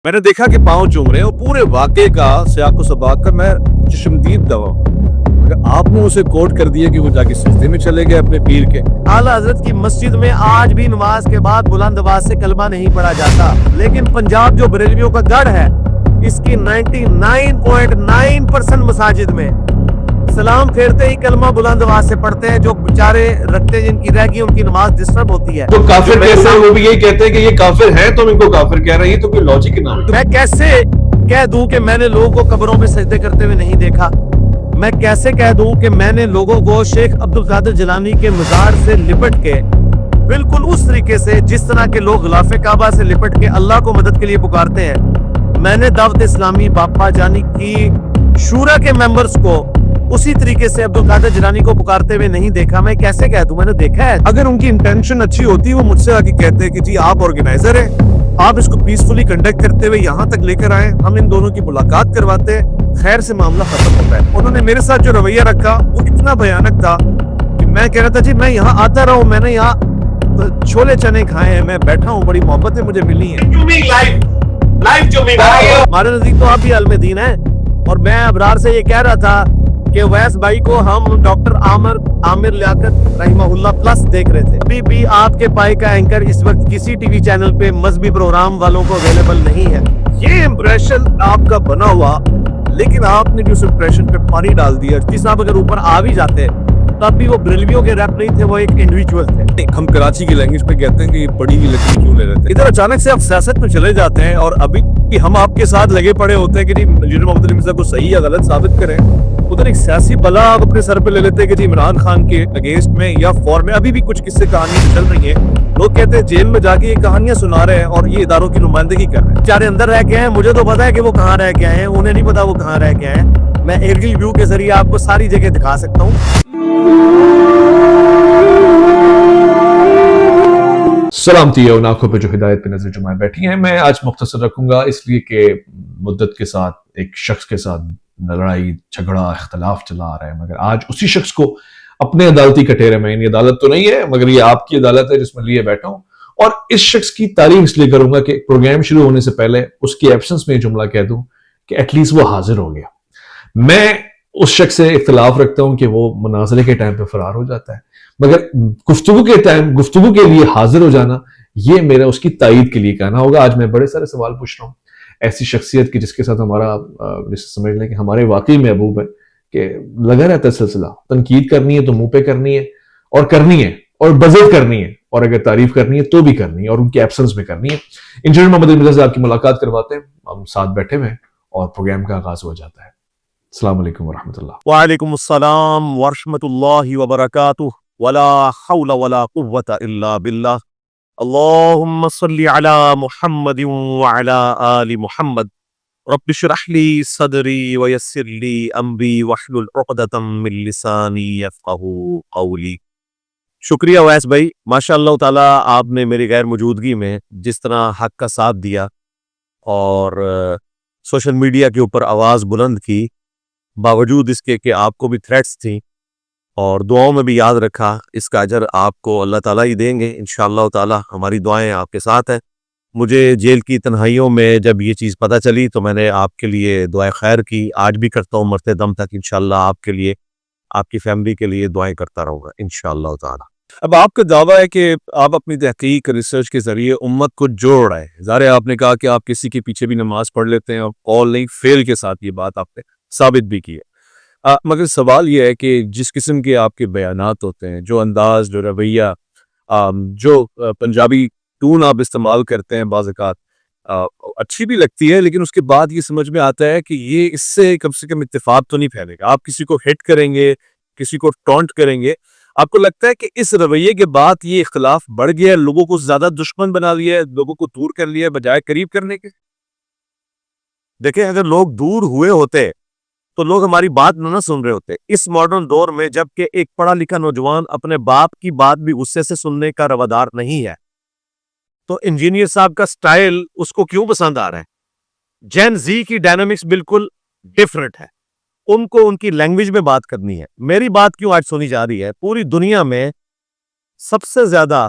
میں نے دیکھا کہ پاؤں چوم رہے ہیں اور پورے واقعے کا سیاق و سباق کا میں چشمدید گواہ ہوں۔ اگر آپ نے اسے کوٹ کر دیا کہ وہ جا کے سجدے میں چلے گئے اپنے پیر کے۔ اعلیٰ حضرت کی مسجد میں آج بھی نماز کے بعد بلند آواز سے کلمہ نہیں پڑھا جاتا، لیکن پنجاب جو بریلویوں کا گڑھ ہے، اس کی 99.9% مساجد میں سلام پھیرتے ہی کلمہ بلند آواز سے پڑھتے ہیں۔ جو بیچارے رکھتے جن کی رہ گئی ان کی نماز ڈسٹرب ہوتی ہے۔ جو کافر کہتے ہیں وہ بھی یہی کہتے ہیں کہ یہ کافر ہیں، تم ان کو کافر کہہ رہے ہیں، یہ تو کوئی لاجک ہی نہ ہے۔ میں کیسے کہہ دوں کہ میں نے لوگوں کو قبروں میں سجدے کرتے ہوئے نہیں دیکھا؟ میں کیسے کہہ دوں کہ میں نے لوگوں کو شیخ عبدالقادر جیلانی کے مزار سے لپٹ کے بالکل اس طریقے سے جس طرح کے لوگ غلاف کعبہ سے لپٹ کے اللہ کو مدد کے لیے پکارتے ہیں، میں نے دعوت اسلامی باپا جانی کی شورا کے ممبرز کو اسی طریقے سے عبدالقادر جیلانی کو پکارتے ہوئے نہیں دیکھا۔ میں کیسے کہہ دوں؟ میں نے دیکھا ہے۔ اگر ان کی انٹینشن اچھی ہوتی وہ مجھ سے آگے کہتے ہیں کہ جی آپ آرگنائزر ہیں، آپ اس کو پیسفلی کنڈکٹ کرتے ہوئے یہاں تک لے کر آئیں، ہم ان دونوں کی ملاقات کرواتے ہیں، خیر سے معاملہ ختم ہوتا ہے۔ انہوں نے میرے ساتھ جو رویہ رکھا وہ اتنا بھیانک تھا کہ میں کہہ رہا تھا جی میں یہاں آتا رہا ہوں، میں نے یہاں چھولے چنے کھائے ہیں، میں بیٹھا ہوں، بڑی محبتیں مجھے ملی ہیں۔ ہمارے نزدیک تو آپ بھی عالم دین ہیں، اور میں ابرار سے یہ کہہ رہا تھا کہ ویس بھائی کو ہم ڈاکٹر عامر لیاقت رحمہ اللہ پلس دیکھ رہے تھے۔ ابھی بھی آپ کے پائی کا اینکر اس وقت کسی ٹی وی چینل پہ مذہبی پروگرام والوں کو اویلیبل نہیں ہے۔ یہ امپریشن آپ کا بنا ہوا، لیکن آپ نے جو اس امپریشن پہ پانی ڈال دیا، جس صاحب اگر اوپر آ بھی جاتے تب بھی وہ بریلویوں کے ریپ نہیں تھے، وہ ایک انڈیویجول تھے۔ ہم کراچی کی لینگویج میں کہتے ہیں کہ یہ پڑی ہوئی لکڑی کیوں لے رہے تھے۔ ادھر اچانک سے آپ سیاست میں چلے جاتے ہیں اور ابھی ہم آپ کے ساتھ لگے پڑے ہوتے ہیں کہ جی انجینئر محمد علی مرزا کو صحیح یا غلط ثابت کریں، ادھر ایک سیاسی بلا آپ اپنے سر پہ لے لیتے ہیں کہ جی عمران خان کے اگینسٹ میں یا فور میں ابھی بھی کچھ قصے کہانیاں چل رہی ہیں۔ لوگ کہتے ہیں جیل میں جا کے یہ کہانیاں سنا رہے ہیں اور یہ اداروں کی نمائندگی کر رہے ہیں۔ بیچارے اندر رہ کے ہیں، مجھے تو پتا ہے کہ وہ کہاں رہ کے آئے ہیں، انہیں نہیں پتا وہ کہاں رہ کے آئے ہیں۔ میں ایئرگل ویو کے ذریعے آپ کو ساری جگہ دکھا سکتا ہوں۔ سلامتی ہے ان آنکھوں پہ جو ہدایت پہ نظر جمائے بیٹھی ہیں۔ میں آج مختصر رکھوں گا اس لیے کہ مدت کے ساتھ ایک شخص کے ساتھ لڑائی جھگڑا اختلاف چلا آ رہا ہے، مگر آج اسی شخص کو اپنے عدالتی کٹہرے میں، یعنی عدالت تو نہیں ہے مگر یہ آپ کی عدالت ہے جس میں لیے بیٹھا ہوں، اور اس شخص کی تعریف اس لیے کروں گا کہ پروگرام شروع ہونے سے پہلے اس کی ایبسنس میں یہ جملہ کہہ دوں کہ ایٹ لیسٹ وہ حاضر ہو گیا۔ میں اس شخص سے اختلاف رکھتا ہوں کہ وہ مناظرے کے ٹائم پہ فرار ہو جاتا ہے، مگر گفتگو کے لیے حاضر ہو جانا یہ میرا اس کی تائید کے لیے کہنا ہوگا۔ آج میں بڑے سارے سوال پوچھ رہا ہوں ایسی شخصیت کی جس کے ساتھ ہمارا جسے سمجھ لیں کہ ہمارے واقعی محبوب ہے کہ لگا رہتا ہے سلسلہ، تنقید کرنی ہے تو منہ پہ کرنی ہے اور بزرگ کرنی ہے، اور اگر تعریف کرنی ہے تو بھی کرنی ہے اور ان کی ایبسنس میں کرنی ہے۔ انجینئر محمد علی مرزا سے آپ کی ملاقات کرواتے ہیں، ہم ساتھ بیٹھے ہوئے ہیں اور پروگرام کا آغاز ہو جاتا ہے۔ السلام علیکم ورحمۃ اللہ۔ وعلیکم السلام ورحمۃ اللہ وبرکاتہ، ولا حول ولا قوة الا باللہ، اللہم صلی علی محمد وعلی آل محمد، رب اشرح لی صدری ویسر لی امری واحلل عقدۃ من لسانی یفقہوا قولی۔ شکریہ ویس بھائی، ماشاء اللہ تعالیٰ آپ نے میری غیر موجودگی میں جس طرح حق کا ساتھ دیا اور سوشل میڈیا کے اوپر آواز بلند کی، باوجود اس کے کہ آپ کو بھی تھریٹس تھیں، اور دعاؤں میں بھی یاد رکھا، اس کا اجر آپ کو اللہ تعالیٰ ہی دیں گے انشاءاللہ تعالیٰ۔ ہماری دعائیں آپ کے ساتھ ہیں۔ مجھے جیل کی تنہائیوں میں جب یہ چیز پتہ چلی تو میں نے آپ کے لیے دعائیں خیر کی، آج بھی کرتا ہوں مرتے دم تک انشاءاللہ، آپ کے لیے، آپ کی فیملی کے لیے دعائیں کرتا رہوں گا انشاءاللہ تعالیٰ۔ اب آپ کا دعویٰ ہے کہ آپ اپنی تحقیق ریسرچ کے ذریعے امت کو جوڑ رہے ہیں۔ ظاہر ہے آپ نے کہا کہ آپ کسی کے پیچھے بھی نماز پڑھ لیتے ہیں اور قول نہیں فعل کے ساتھ یہ بات آپ نے ثابت بھی کی ہے، مگر سوال یہ ہے کہ جس قسم کے آپ کے بیانات ہوتے ہیں، جو انداز، جو رویہ، جو پنجابی ٹون آپ استعمال کرتے ہیں، بعض اوقات اچھی بھی لگتی ہے، لیکن اس کے بعد یہ سمجھ میں آتا ہے کہ یہ اس سے کم اتفاق تو نہیں پھیلے گا۔ آپ کسی کو ہٹ کریں گے، کسی کو ٹونٹ کریں گے، آپ کو لگتا ہے کہ اس رویے کے بعد یہ اختلاف بڑھ گیا ہے، لوگوں کو زیادہ دشمن بنا لیا ہے، لوگوں کو دور کر لیا ہے بجائے قریب کرنے کے؟ دیکھیں، اگر لوگ دور ہوئے ہوتے تو لوگ ہماری بات نہ سن رہے ہوتے۔ اس ماڈرن دور میں جب کہ ایک پڑھا لکھا نوجوان اپنے باپ کی بات بھی غصے سے سننے کا روادار نہیں ہے، تو انجینئر صاحب کا سٹائل اس کو کیوں پسند آ رہا ہے؟ جین زی کی ڈائنامکس بالکل ڈیفرنٹ ہے، ان کو ان کی لینگویج میں بات کرنی ہے۔ میری بات کیوں آج سنی جا رہی ہے؟ پوری دنیا میں سب سے زیادہ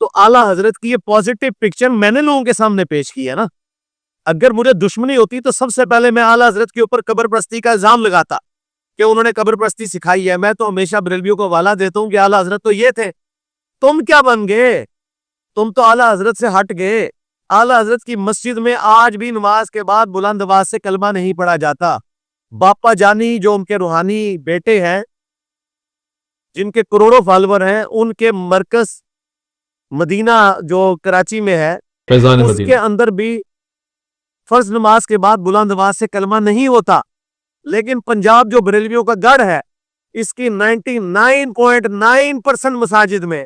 تو اعلیٰ حضرت کی یہ پازیٹیو پکچر میں نے لوگوں کے سامنے پیش کی ہے نا. اگر مجھے دشمنی ہوتی تو سب سے پہلے میں اعلیٰ حضرت کے اوپر قبر پرستی کا الزام لگاتا کہ انہوں نے قبر پرستی سکھائی ہے. میں تو ہمیشہ بریلویوں کو حوالہ دیتا ہوں کہ اعلیٰ حضرت تو یہ تھے. تم کیا بن گئے؟ تم تو اعلیٰ حضرت سے ہٹ گئے. اعلیٰ حضرت کی مسجد میں آج بھی نماز کے بعد بلند آواز سے کلمہ نہیں پڑھا جاتا. باپا جانی جو ان کے روحانی بیٹے ہیں جن کے کروڑوں فالوور ہیں، ان کے مرکز مدینہ جو کراچی میں ہے فیضان اس مدینہ کے اندر بھی فرض نماز کے بعد بلند آواز سے کلمہ نہیں ہوتا. لیکن پنجاب جو بریلویوں کا گڑھ ہے اس کی 99.9% مساجد میں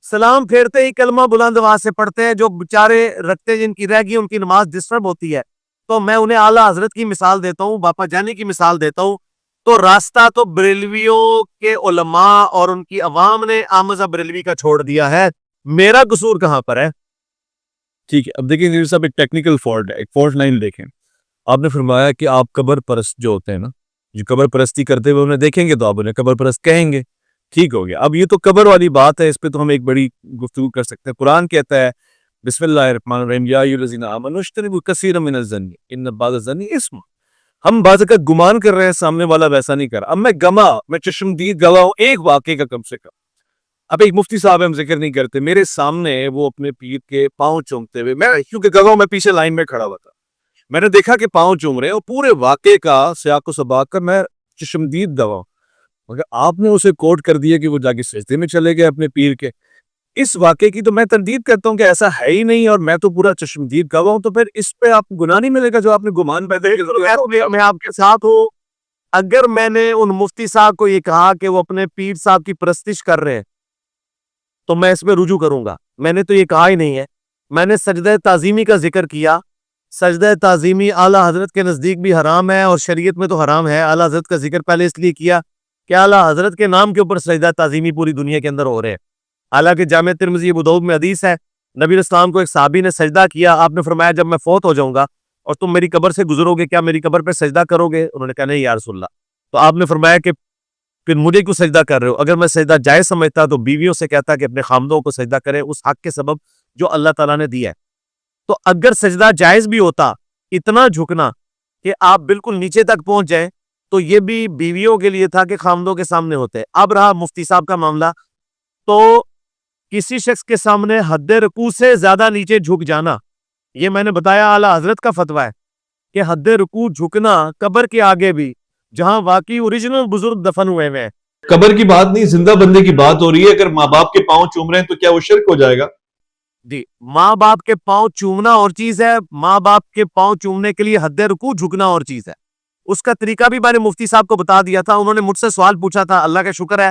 سلام پھیرتے ہی کلمہ بلند آواز سے پڑھتے ہیں. جو بیچارے رکھتے جن کی رہ گئی ان کی نماز ڈسٹرب ہوتی ہے تو میں انہیں اعلیٰ حضرت کی مثال دیتا ہوں، باپا جانی کی مثال دیتا ہوں. تو راستہ تو بریلویوں کے علماء اور ان کی عوام نے آمزہ بریلوی کا چھوڑ دیا ہے. میرا قصور کہاں پر ہے؟ ٹھیک ہے. اب دیکھیں نیوز صاحب، ایک ٹیکنیکل فالٹ ہے، ایک فالٹ لائن دیکھیں. آپ نے فرمایا کہ آپ قبر پرست جو ہوتے ہیں نا، جو قبر پرستی کرتے ہوئے انہیں دیکھیں گے تو آپ انہیں قبر پرست کہیں گے. ٹھیک ہو گیا. اب یہ تو قبر والی بات ہے، اس پہ تو ہم ایک بڑی گفتگو کر سکتے ہیں. قرآن کہتا ہے بسم اللہ الرحمن الرحیم یا ایھا الذین آمنوا اجتنبوا کثیرا من الظن ان بعض الظن اثم. ہم بعض کا گمان کر رہے ہیں، سامنے والا ویسا نہیں کر رہا. اب میں چشمدید گواہ ہوں ایک واقعے کا کم سے کم. اب ایک مفتی صاحب ہم ذکر نہیں کرتے، میرے سامنے وہ اپنے پیر کے پاؤں چومتے ہوئے، میں کیونکہ گواہ میں پیچھے لائن میں کھڑا ہوا تھا، میں نے دیکھا کہ پاؤں چوم رہے ہیں اور پورے واقعے کا سیاق و سباق کا میں چشمدید گواہ ہوں. مگر آپ نے اسے کوٹ کر دیا کہ وہ جا کے سجدے میں چلے گئے اپنے پیر کے. اس واقعے کی تو میں تردید کرتا ہوں کہ ایسا ہے ہی نہیں اور میں تو پورا چشمدید گواہ ہوں. تو پھر اس پہ آپ کو گناہ نہیں ملے گا جو آپ نے گمان پیدا کیا. میں آپ کے ساتھ ہوں. اگر میں نے ان مفتی صاحب کو یہ کہا کہ وہ اپنے پیر صاحب کی پرستش کر رہے ہیں تو میں اس میں رجوع کروں گا. میں نے تو یہ کہا ہی نہیں ہے. میں نے سجدہ تعظیمی کا ذکر کیا. سجدہ تعظیمی اعلیٰ حضرت کے نزدیک بھی حرام ہے اور شریعت میں تو حرام ہے. اعلیٰ حضرت کا ذکر پہلے اس لیے کیا کہ اعلیٰ حضرت کے نام کے اوپر سجدہ تعظیمی پوری دنیا کے اندر ہو رہے ہیں. حالانکہ جامع ترمذی ابو داؤد میں حدیث ہے، نبی اسلام کو ایک صحابی نے سجدہ کیا. آپ نے فرمایا جب میں فوت ہو جاؤں گا اور تم میری قبر سے گزرو گے کیا میری قبر پہ سجدہ کرو گے؟ انہوں نے کہا نہیں یا رسول اللہ. تو آپ نے فرمایا کہ پھر مجھے کیوں سجدہ کر رہے ہو؟ اگر میں سجدہ جائز سمجھتا تو بیویوں سے کہتا کہ اپنے خامدوں کو سجدہ کرے اس حق کے سبب جو اللہ تعالیٰ نے دیا ہے. تو اگر سجدہ جائز بھی ہوتا اتنا جھکنا کہ آپ بالکل نیچے تک پہنچ جائیں تو یہ بھی بیویوں کے لیے تھا کہ خامدوں کے سامنے ہوتے. اب رہا مفتی صاحب کا معاملہ، تو کسی شخص کے سامنے حد رکوع سے زیادہ نیچے جھک جانا، یہ میں نے بتایا اعلیٰ حضرت کا فتویٰ ہے کہ حد رکوع جھکنا قبر کے آگے بھی جہاں واقعی اوریجنل بزرگ دفن ہوئے ہیں. قبر کی بات نہیں، زندہ بندے کی بات ہو رہی ہے. اگر ماں باپ کے پاؤں چوم رہے ہیں تو کیا وہ شرک ہو جائے گا؟ جی، ماں باپ کے پاؤں چومنا اور چیز ہے، ماں باپ کے پاؤں چومنے کے لیے حد رکوع جھکنا اور چیز ہے. اس کا طریقہ بھی میں نے مفتی صاحب کو بتا دیا تھا. انہوں نے مجھ سے سوال پوچھا تھا. اللہ کا شکر ہے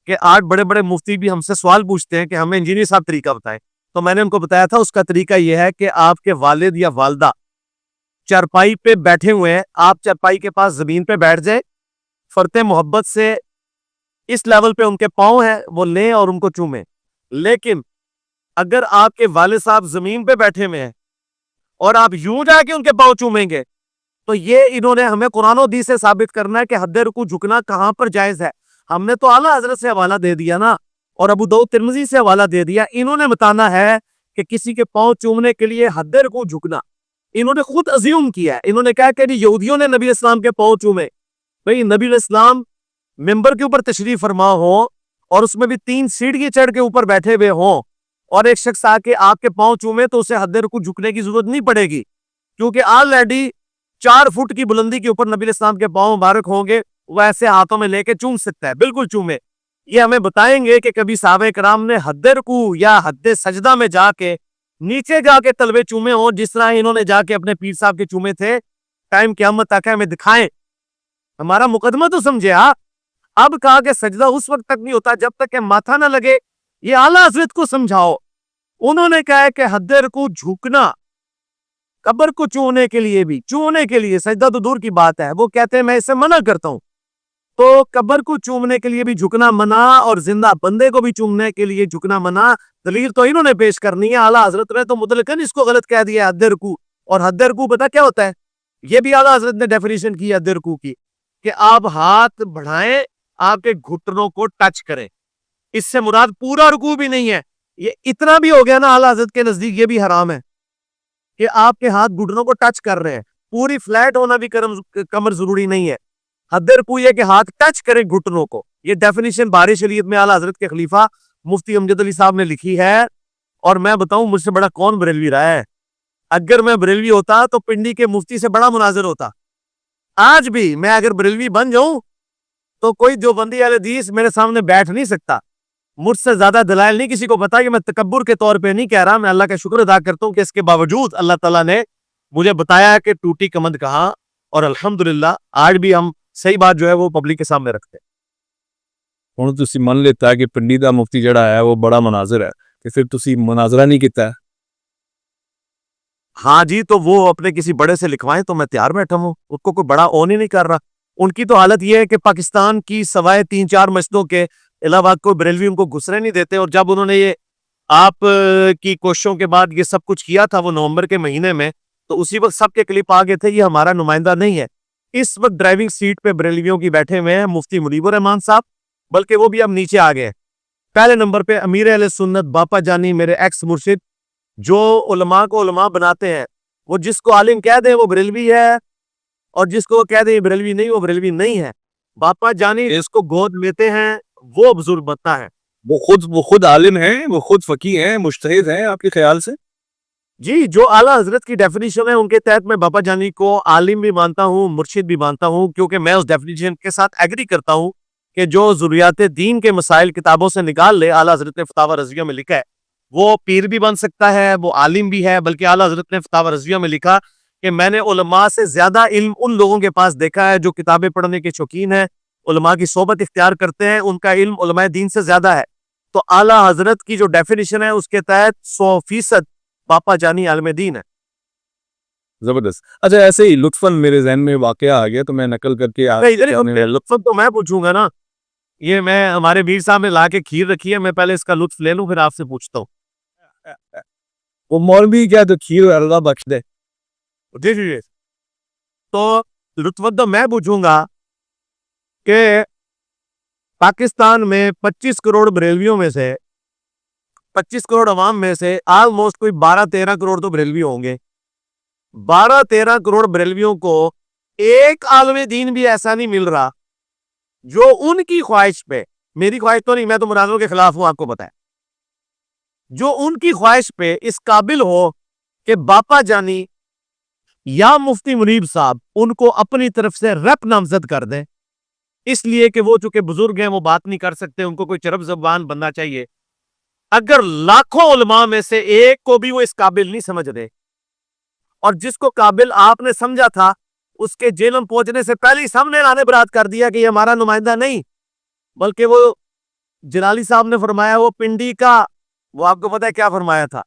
کہ آج بڑے بڑے مفتی بھی ہم سے سوال پوچھتے ہیں کہ ہمیں انجینئر صاحب طریقہ بتائیں. تو میں نے ان کو بتایا تھا اس کا طریقہ یہ ہے کہ آپ کے والد یا والدہ چارپائی پہ بیٹھے ہوئے ہیں، آپ چارپائی کے پاس زمین پہ بیٹھ جائیں، فرط محبت سے اس لیول پہ ان کے پاؤں ہیں وہ لیں اور ان کو چومیں. لیکن اگر آپ کے والد صاحب زمین پہ بیٹھے ہوئے ہیں اور آپ یوں جا کے ان کے پاؤں چومیں گے تو یہ انہوں نے ہمیں قرآن و حدیث سے ثابت کرنا ہے کہ حد رکوع جھکنا کہاں پر جائز ہے. ہم نے تو اعلیٰ حضرت سے حوالہ دے دیا نا اور ابو داؤد ترمذی سے حوالہ دے دیا. انہوں نے بتانا ہے کہ کسی کے پاؤں چومنے کے لیے حد رکوع جھکنا. انہوں نے خود ازیوم کیا ہے. انہوں نے کہا کہ یہودیوں نے نبی اسلام کے پاؤں چومے. بھئی نبی اسلام ممبر کے اوپر تشریف فرما ہو اور اس میں بھی 3 سیڑھی چڑھ کے اوپر بیٹھے ہوئے ہوں اور ایک شخص آ کے آپ کے پاؤں چومے تو اسے حد رکوع جھکنے کی ضرورت نہیں پڑے گی کیونکہ آلریڈی 4 فٹ کی بلندی کے اوپر نبی اسلام کے پاؤں مبارک ہوں گے. وہ ایسے ہاتھوں میں لے کے چوم سکتا ہے، بالکل چومے. یہ ہمیں بتائیں گے کہ کبھی صحابہ کرام نے حد رکوع یا حد سجدہ میں جا کے نیچے جا کے تلوے چومے ہوں جس طرح انہوں نے جا کے اپنے پیر صاحب کے چومے تھے. ٹائم قیامت تک ہمیں دکھائیں. ہمارا مقدمہ تو سمجھے آپ. اب کہا کہ سجدہ اس وقت تک نہیں ہوتا جب تک کہ ماتھا نہ لگے. یہ اعلیٰ حضرت کو سمجھاؤ. انہوں نے کہا کہ حد رکوع جھکنا قبر کو چونے کے لیے بھی، چونے کے لیے سجدہ تو دور کی بات ہے، وہ کہتے ہیں میں اسے منع کرتا ہوں. تو قبر کو چومنے کے لیے بھی جھکنا منع اور زندہ بندے کو بھی چومنے کے لیے جھکنا منع. دلیل تو انہوں نے پیش کرنی ہے. اعلیٰ حضرت نے تو مطلقاً اس کو غلط کہہ دیا حد رکوع. اور حد رکوع پتہ کیا ہوتا ہے؟ یہ بھی اعلیٰ حضرت نے ڈیفینیشن کی حد رکوع کی کہ آپ ہاتھ بڑھائیں، آپ کے گھٹنوں کو ٹچ کریں. اس سے مراد پورا رکوع بھی نہیں ہے. یہ اتنا بھی ہو گیا نا اعلیٰ حضرت کے نزدیک یہ بھی حرام ہے کہ آپ کے ہاتھ گھٹنوں کو ٹچ کر رہے ہیں. پوری فلیٹ ہونا بھی کمر ضروری نہیں ہے. حد رکوع یہ کہ ہاتھ ٹچ کرے گھٹنوں کو. یہ ڈیفینیشن باری شریعت میں اعلیٰ حضرت کے خلیفہ مفتی امجد علی صاحب نے لکھی ہے. اور میں بتاؤں مجھ سے بڑا کون بریلوی رہا ہے. اگر میں بریلوی ہوتا تو پنڈی کے مفتی سے بڑا مناظر ہوتا. آج بھی میں اگر بریلوی بن جاؤں تو کوئی دیوبندی اہل حدیث میرے سامنے بیٹھ نہیں سکتا. مجھ سے زیادہ دلائل نہیں کسی کو پتا. کہ میں تکبر کے طور پہ نہیں کہہ رہا. میں اللہ کا شکر ادا کرتا ہوں کہ اس کے باوجود اللہ تعالیٰ نے مجھے بتایا کہ ٹوٹی کمند کہاں. اور الحمدللہ آج بھی ہم صحیح بات جو ہے وہ پبلک کے سامنے رکھتے ہیں. ہوں تسی من لیتا ہے کہ پنڈی دا مفتی جڑا ہے وہ بڑا مناظر ہے, کہ پھر تسی مناظرہ نہیں کیتا ہے؟ ہاں جی, تو وہ اپنے کسی بڑے سے لکھوائیں تو میں تیار بیٹھا ہوں. اس کو کوئی بڑا اون ہی نہیں کر رہا. ان کی تو حالت یہ ہے کہ پاکستان کی سوائے 3-4 مسجدوں کے علاوہ کوئی بریلوی ان کو گھسنے نہیں دیتے. اور جب انہوں نے یہ آپ کی کوششوں کے بعد یہ سب کچھ کیا تھا وہ نومبر کے مہینے میں, تو اسی وقت سب کے کلپ آگے تھے یہ ہمارا نمائندہ نہیں ہے. اس وقت ڈرائیونگ سیٹ پہ بریلویوں کی بیٹھے ہوئے ہیں مفتی منیب الرحمان صاحب, بلکہ وہ بھی اب نیچے آ گئے. پہلے نمبر پہ امیر اہل سنت باپا جانی میرے ایکس مرشد, جو علماء کو علماء بناتے ہیں. وہ جس کو عالم کہہ دیں وہ بریلوی ہے, اور جس کو وہ کہہ دیں بریلوی نہیں وہ بریلوی نہیں ہے. باپا جانی اس کو گود لیتے ہیں وہ بزرگ بنتا ہے. وہ خود عالم ہیں, وہ خود فقیہ ہیں, مجتہد ہیں آپ کے خیال سے؟ جی, جو اعلیٰ حضرت کی ڈیفینیشن ہے ان کے تحت میں باپا جانی کو عالم بھی مانتا ہوں, مرشد بھی مانتا ہوں, کیونکہ میں اس ڈیفینیشن کے ساتھ ایگری کرتا ہوں کہ جو ضروریات دین کے مسائل کتابوں سے نکال لے, اعلیٰ حضرت نے فتاوی رضویہ میں لکھا ہے وہ پیر بھی بن سکتا ہے, وہ عالم بھی ہے. بلکہ اعلیٰ حضرت نے فتاوی رضویہ میں لکھا کہ میں نے علماء سے زیادہ علم ان لوگوں کے پاس دیکھا ہے جو کتابیں پڑھنے کے شوقین ہیں, علماء کی صحبت اختیار کرتے ہیں, ان کا علم علماء دین سے زیادہ ہے. تو اعلیٰ حضرت کی جو ڈیفینیشن ہے اس کے تحت 100% باپا جانی عالم دین ہے. زبردست. اچھا, ایسے ہی لطفاً میرے ذہن میں واقعہ آ گیا تو میں نقل کر کے لطف تو میں پوچھوں گا نا, یہ میں ہمارے میر صاحب نے لا کے کھیر رکھی ہے, میں پہلے اس کا لطف لے لوں پھر آپ سے پوچھتا ہوں. وہ مولوی کیا تو کھیر اللہ بخش دے. جی جی جی, تو لطف تو میں پوچھوں گا کہ پاکستان میں 25 کروڑ بریلویوں میں سے 25 کروڑ عوام میں سے آلموسٹ کوئی 12-13 کروڑ تو بریلوی ہوں گے. 12-13 کروڑ بریلویوں کو ایک عالم دین بھی ایسا نہیں مل رہا جو ان کی خواہش پہ, میری خواہش تو نہیں, میں تو مناظروں کے خلاف ہوں آپ کو پتہ ہے, جو ان کی خواہش پہ اس قابل ہو کہ باپا جانی یا مفتی منیب صاحب ان کو اپنی طرف سے ریپ نامزد کر دیں. اس لیے کہ وہ چونکہ بزرگ ہیں وہ بات نہیں کر سکتے, ان کو کوئی چرب زبان بننا چاہیے. اگر لاکھوں علماء میں سے ایک کو بھی وہ اس قابل نہیں سمجھ رہے, اور جس کو قابل آپ نے سمجھا تھا اس کے جیلم پہنچنے سے پہلے ہی سامنے لانے برات کر دیا کہ یہ ہمارا نمائندہ نہیں, بلکہ وہ جلالی صاحب نے فرمایا وہ پنڈی کا, وہ آپ کو پتا ہے کیا فرمایا تھا.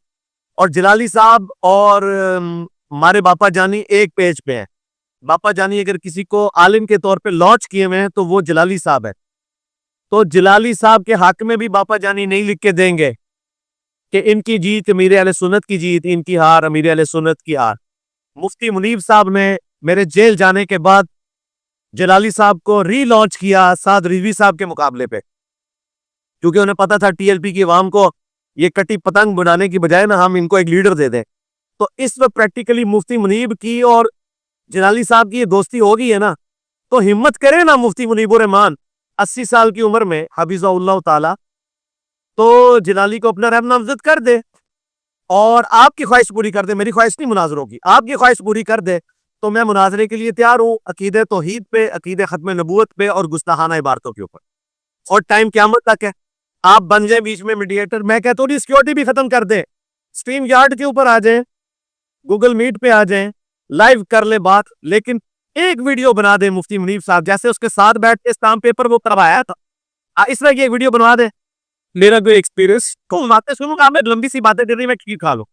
اور جلالی صاحب اور ہمارے باپا جانی ایک پیج پہ ہیں. باپا جانی اگر کسی کو عالم کے طور پہ لانچ کیے ہوئے ہیں تو وہ جلالی صاحب ہے. تو جلالی صاحب کے حق میں بھی باپا جانی نہیں لکھ کے دیں گے کہ ان کی جیت امیر اہل سنت کی جیت, ان کی ہار امیر اہل سنت کی ہار. مفتی منیب صاحب نے میرے جیل جانے کے بعد جلالی صاحب کو ری لانچ کیا سعد رضوی صاحب کے مقابلے پہ, کیونکہ انہیں پتا تھا ٹی ایل پی کی عوام کو یہ کٹی پتنگ بنانے کی بجائے نا ہم ان کو ایک لیڈر دے دیں. تو اس وقت پریکٹیکلی مفتی منیب کی اور جلالی صاحب کی یہ دوستی ہو گئی ہے نا, تو ہمت کرے نا مفتی منیب الرحمان 80 سال کی عمر میں حفظہ اللہ تعالی, تو جلالی کو اپنا ریپ نامزد کر دے اور آپ کی خواہش پوری کر دے. میری خواہش نہیں مناظروں کی, آپ کی خواہش پوری کر دے تو میں مناظرے کے لیے تیار ہوں, عقیدہ توحید پہ, عقیدہ ختم نبوت پہ اور گستاخانہ عبارتوں کے اوپر. اور ٹائم قیامت تک ہے, آپ بن جائیں بیچ میں میڈیٹر. میں کہتا ہوں سیکیورٹی بھی ختم کر دے, سٹریم یارڈ کے اوپر آ جائیں, گوگل میٹ پہ آ جائیں, لائیو کر لے بات, لیکن ایک ویڈیو بنا دے مفتی منیب صاحب جیسے اس کے ساتھ بیٹھ کے اسٹامپ پیپر وہ کروایا تھا, اس طرح کی ایک ویڈیو بنوا دے. میرا کوئی ایکسپیرینس کون باتیں سنوں گا, میں لمبی سی باتیں کر رہی, میں کھیر کھا لوں.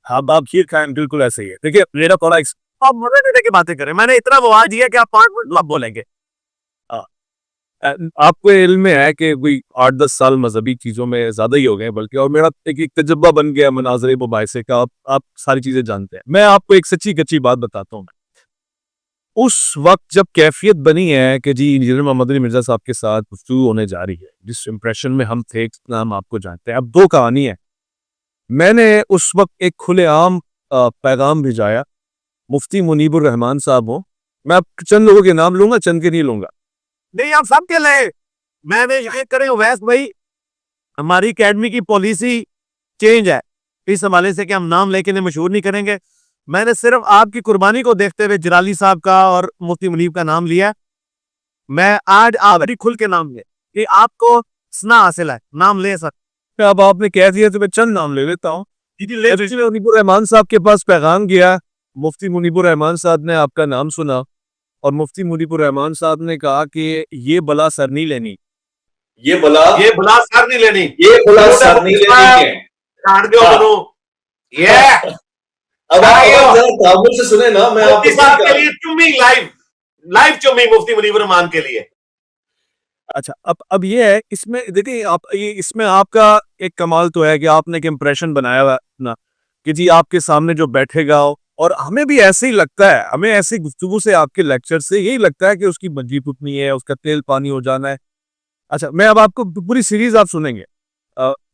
آپ کھیر کھائیں, بالکل ایسے ہی ہے. دیکھیے میرا تھوڑا آپ مزے دینے کی باتیں کریں, میں نے اتنا مواد دیا کہ آپ 5 منٹ بولیں گے. آپ کو علم میں ہے کہ کوئی 8-10 سال مذہبی چیزوں میں زیادہ ہی ہو گئے بلکہ, اور میرا ایک تجربہ بن گیا مناظرے مباحثے کا, آپ ساری چیزیں جانتے ہیں. میں آپ کو ایک سچی کچی بات بتاتا ہوں. اس وقت جب کیفیت بنی ہے کہ جی انجینئر محمد علی مرزا صاحب کے ساتھ گفتگو ہونے جا رہی ہے، جس امپریشن میں ہم تھے ہم آپ کو جانتے ہیں. اب دو کہانی ہے. میں نے اس وقت ایک کھلے عام پیغام بھیجایا. مفتی منیب الرحمان صاحب ہوں، میں اب چند لوگوں کے نام لوں گا، چند کے نہیں لوں گا. نہیں آپ سب کے لئے میں یقین کریں اویس بھائی ہماری اکیڈمی کی پالیسی چینج ہے اس حوالے سے کہ ہم نام لے کے انہیں مشہور نہیں کریں گے. میں نے صرف آپ کی قربانی کو دیکھتے ہوئے جلالی صاحب کا اور مفتی منیب کا نام لیا. میں آج آپ کھل کے نام لے کہ آپ کو سنا حاصل ہے، نام لے سکتے. اب آپ نے کہہ دیا تو میں چند نام لے لیتا ہوں. منیب الرحمان صاحب کے پاس پیغام گیا. مفتی منیب الرحمان صاحب نے آپ کا نام سنا اور مفتی منیب الرحمان صاحب نے کہا کہ یہ بلا سر نہیں لینی، یہ بلا سر نہیں لینی، یہ بلا سر نہیں لینی اب آپ تعامل سے سنیں نا. میں آپ کے لیے چمی لائیو چمی مفتی منیب الرحمان کے لیے. اچھا اب یہ ہے اس میں دیکھیں آپ اس میں آپ کا ایک کمال تو ہے کہ آپ نے ایک امپریشن بنایا ہوا اپنا کہ جی آپ کے سامنے جو بیٹھے گا اور ہمیں بھی ایسے ہی لگتا ہے، ہمیں ایسی گفتگو سے آپ کے لیکچر سے یہی لگتا ہے کہ اس کی منجی پکنی ہے، اس کا تیل پانی ہو جانا ہے. اچھا میں اب آپ کو پوری سیریز آپ سنیں گے.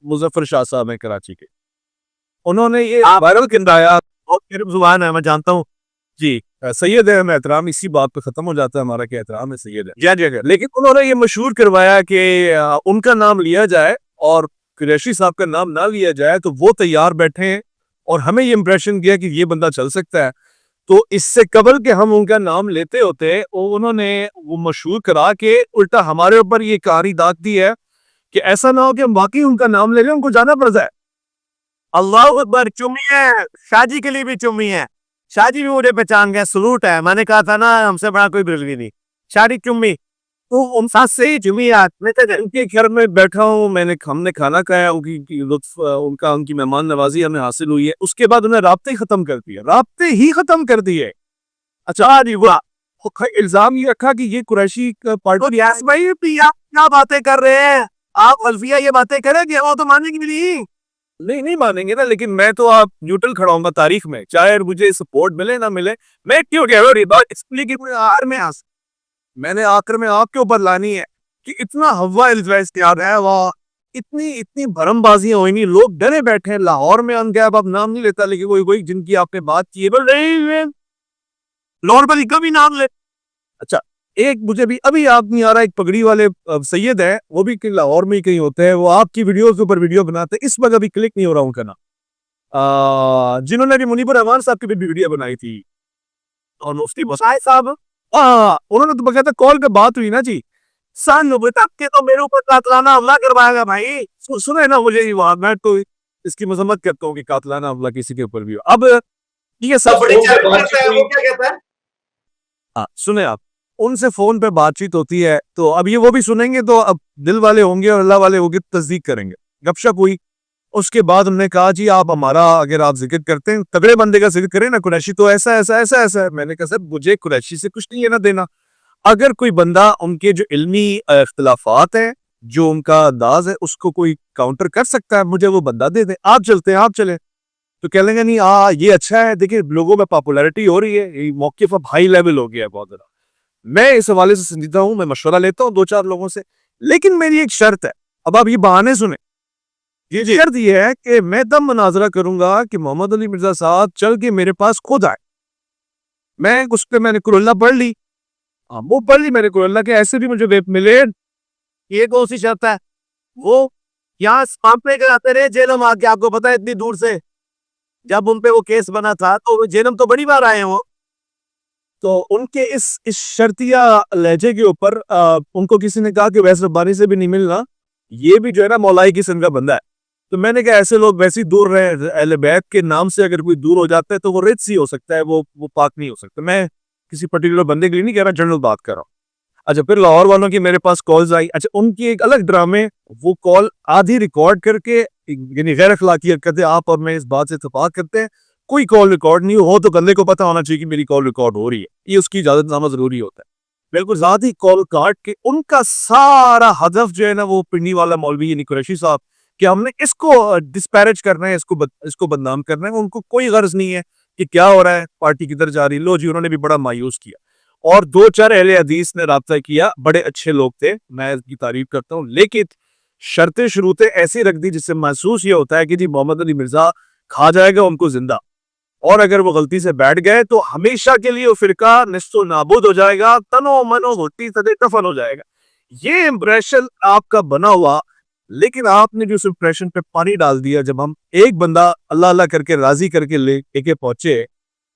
مظفر شاہ صاحب ہیں کراچی کے، انہوں نے یہ وائرل کرایا. زبان ہے میں جانتا ہوں جی سید ہے، ہمیں احترام اسی بات پہ ختم ہو جاتا ہے ہمارا کہ احترام ہے سید ہے. لیکن انہوں نے یہ مشہور کروایا کہ ان کا نام لیا جائے اور قریشی صاحب کا نام نہ لیا جائے تو وہ تیار بیٹھے ہیں اور ہمیں یہ امپریشن کیا کہ یہ بندہ چل سکتا ہے. تو اس سے قبل کہ ہم ان کا نام لیتے ہوتے انہوں نے وہ مشہور کرا کے الٹا ہمارے اوپر یہ کاری داغ دی ہے کہ ایسا نہ ہو کہ ہم واقعی ان کا نام لے لیں، ان کو جانا پڑ جائے. اللہ اکبر. چمی ہے شاہ جی کے لیے بھی چمی ہے. شاہ جی بھی مجھے پہچان گئے، سلوٹ ہے. میں نے کہا تھا نا ہم سے بڑا کوئی بریلوی نہیں. شاہ جی چمی تو ان ساتھ سے ہی چمی ان کے گھر میں بیٹھا ہوں، ہم نے کھانا کھایا، ان کی لطف ان کی مہمان نوازی ہمیں حاصل ہوئی ہے. اس کے بعد انہیں رابطے ہی ختم کر دیے. اچھا جی واہ، الزام یہ رکھا کہ یہ قریشی پارٹی. یس بھائی کیا باتیں کر رہے ہیں آپ؟ الفیہ یہ باتیں کریں گے وہ تو ماننے کی بھی نہیں مانیں گے نا. لیکن میں تو آپ نیوٹرل کھڑا ہوں گا تاریخ میں، چاہے مجھے سپورٹ ملے نہ ملے. میں کیوں کہہ رہا ہوں اس لیے کہ میں نے آخر میں آپ کے اوپر لانی ہے کہ اتنا ہوا الزویس تیار ہے، وہ اتنی بھرم بازیاں ہوئی نہیں. لوگ ڈرے بیٹھے ہیں لاہور میں. ان کے اب نام نہیں لیتا لیکن کوئی جن کی آپ نے بات کی ہے لاہور پر کبھی نام لے. اچھا ایک مجھے بھی ابھی آپ نہیں آ رہا، ایک پگڑی والے سید ہیں، وہ بھی لاہور میں ہی کہیں ہوتے ہیں، وہ آپ کی ویڈیوز کے اوپر ویڈیو بناتے ہیں. اس وقت ابھی کلک نہیں ہو رہا ہوں کا نام، جنہوں نے بھی منیب الرحمان صاحب کی بھی ویڈیو بنائی تھی اور مفتی مسائل صاحب انہوں نے تو بغیر کال پہ بات ہوئی نا جی. سن تک کے تو میرے اوپر قاتلانہ حملہ کروائے گا بھائی. سنے نا مجھے میں تو اس کی مذمت کرتا ہوں کہ قاتلانہ حملہ کسی کے اوپر بھی ہو. اب یہ سب سنیں آپ، ان سے فون پہ بات چیت ہوتی ہے تو اب یہ وہ بھی سنیں گے تو اب دل والے ہوں گے اور اللہ والے ہوں گے تصدیق کریں گے. گپ شپ ہوئی. اس کے بعد انہوں نے کہا جی آپ ہمارا اگر آپ ذکر کرتے ہیں تگڑے بندے کا ذکر کریں نا، قریشی تو ایسا ہے. میں نے کہا سر مجھے قریشی سے کچھ نہیں ہے نہ دینا. اگر کوئی بندہ ان کے جو علمی اختلافات ہیں، جو ان کا انداز ہے، اس کو کوئی کاؤنٹر کر سکتا ہے، مجھے وہ بندہ دے دیں. آپ چلتے ہیں، آپ چلیں تو کہہ لیں گے نہیں یہ اچھا ہے. دیکھیں لوگوں میں پاپولیرٹی ہو رہی ہے، یہ موقف اب ہائی لیول ہو گیا ہے بہت زیادہ. میں اس حوالے سے سنجیدہ ہوں، میں مشورہ لیتا ہوں 2-4 لوگوں سے. لیکن میری ایک شرط ہے، اب آپ یہ بہانے سنیں. یہ شرط یہ ہے کہ میں تب مناظرہ کروں گا کہ محمد علی مرزا صاحب چل کے میرے پاس خود آئے. میں نے قرآن پڑھ لی، وہ پڑھ لی میں نے قرآن کے، ایسے بھی مجھے ویب ملے. یہ کون سی شرط ہے؟ وہ یہاں سامنے آتے رہے جیلم آ کے، آپ کو پتا ہے اتنی دور سے جب ان پہ وہ کیس بنا تھا تو جیلم تو بڑی بار آئے ہیں وہ. تو ان کے اس شرطیہ لہجے کے اوپر ان کو کسی نے کہا کہ ویس ربانی سے بھی نہیں ملنا، یہ بھی جو ہے نا مولائی قسم کا بندہ ہے. تو میں نے کہا ایسے لوگ ویسے ہی دور رہے. اہل بیت کے نام سے اگر کوئی دور ہو جاتا ہے تو وہ رچ ہی ہو سکتا ہے، وہ پاک نہیں ہو سکتا. میں کسی پرٹیکولر بندے کے لیے نہیں کہہ رہا، جنرل بات کر رہا ہوں. اچھا پھر لاہور والوں کی میرے پاس کالز آئی. اچھا ان کی ایک الگ ڈرامے، وہ کال آدھی ریکارڈ کر کے، یعنی غیر اخلاقی حرکتیں آپ اور میں اس بات سے اتفاق کرتے ہیں کوئی کال ریکارڈ نہیں ہو تو بندے کو پتہ ہونا چاہیے کہ میری کال ریکارڈ ہو رہی ہے، یہ اس کی اجازت نامہ ضروری ہوتا ہے. بالکل ذاتی کال کاٹ کے ان کا سارا ہدف جو ہے نا وہ پنڈی والا مولوی یعنی قریشی صاحب کہ ہم نے اس کو ڈسپیرج کرنا ہے، اس کو بدنام کرنا ہے. ان کو کوئی غرض نہیں ہے کہ کیا ہو رہا ہے، پارٹی کدھر جا رہی. لو جی انہوں نے بھی بڑا مایوس کیا. اور 2-4 اہل حدیث نے رابطہ کیا, بڑے اچھے لوگ تھے, میں اس کی تعریف کرتا ہوں, لیکن شرطیں شروطیں ایسی رکھ دی جس سے محسوس یہ ہوتا ہے کہ جی محمد علی مرزا کھا جائے گا ان کو زندہ, اور اگر وہ غلطی سے بیٹھ گئے تو ہمیشہ کے لیے وہ فرقہ نصف و نابود ہو جائے گا, تنو منو ہوتی سدے دفن ہو جائے گا. یہ امپریشن آپ کا بنا ہوا, لیکن آپ نے جو اس امپریشن پہ پانی ڈال دیا. جب ہم ایک بندہ اللہ اللہ کر کے راضی کر کے لے کے پہنچے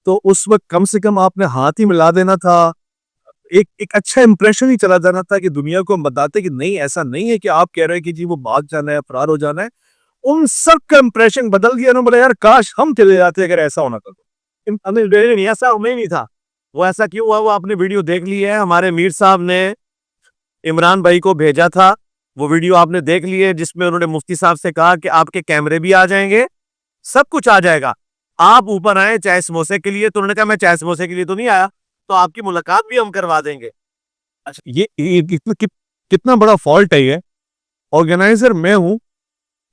تو اس وقت کم سے کم آپ نے ہاتھ ہی ملا دینا تھا, ایک اچھا امپریشن ہی چلا جانا تھا کہ دنیا کو ہم بتاتے کہ نہیں ایسا نہیں ہے کہ آپ کہہ رہے ہیں کہ جی وہ بھاگ جانا ہے, فرار ہو جانا ہے. ان سب کا امپریشن بدل گیا نا, بولے یار کاش ہم چلے جاتے اگر ایسا ہونا تھا. ایسا ہمیں نہیں تھا. وہ ایسا کیوں ہوا, وہ آپ نے ویڈیو دیکھ لی ہے, ہمارے میر صاحب نے عمران بھائی کو بھیجا تھا, وہ ویڈیو آپ نے دیکھ لی ہے جس میں انہوں نے مفتی صاحب سے کہا کہ آپ کے کیمرے بھی آ جائیں گے, سب کچھ آ جائے گا, آپ اوپر آئے چائے سموسے کے لیے. تو انہوں نے کہا میں چائے سموسے کے لیے تو نہیں آیا, تو آپ کی ملاقات بھی ہم کروا دیں گے. اچھا یہ کتنا بڑا فالٹ ہے. یہ آرگنائزر میں ہوں,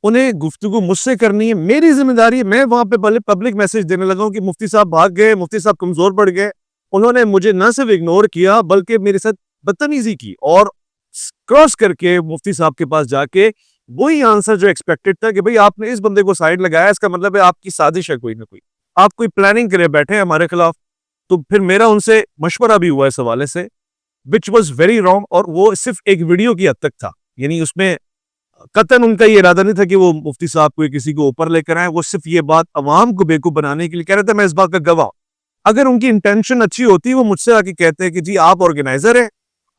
انہیں گفتگو مجھ سے کرنی ہے, میری ذمہ داری ہے. میں وہاں پہ پبلک میسج دینے لگا ہوں کہ مفتی صاحب بھاگ گئے, مفتی صاحب کمزور پڑ گئے. انہوں نے مجھے نہ صرف اگنور کیا بلکہ میرے ساتھ بدتمیزی کی, اور کراس کر کے مفتی صاحب کے پاس جا کے وہی آنسر جو ایکسپیکٹڈ تھا کہ بھئی آپ نے اس بندے کو سائیڈ لگایا, اس کا مطلب ہے آپ کی سازش ہے کوئی نہ کوئی, آپ کوئی پلاننگ کرے بیٹھے ہیں ہمارے خلاف. تو پھر میرا ان سے مشورہ بھی ہوا اس حوالے سے, which was very wrong, اور وہ صرف ایک ویڈیو کی حد تک تھا. یعنی اس میں قطعاً ان کا یہ ارادہ نہیں تھا کہ وہ مفتی صاحب کو کسی کو اوپر لے کر آئیں, وہ صرف یہ بات عوام کو بیوقوف بنانے کے لیے کہہ رہے تھے. میں اس بات کا گواہ. اگر ان کی انٹینشن اچھی ہوتی وہ مجھ سے آ کے کہتے کہ جی آپ آرگنائزر ہیں,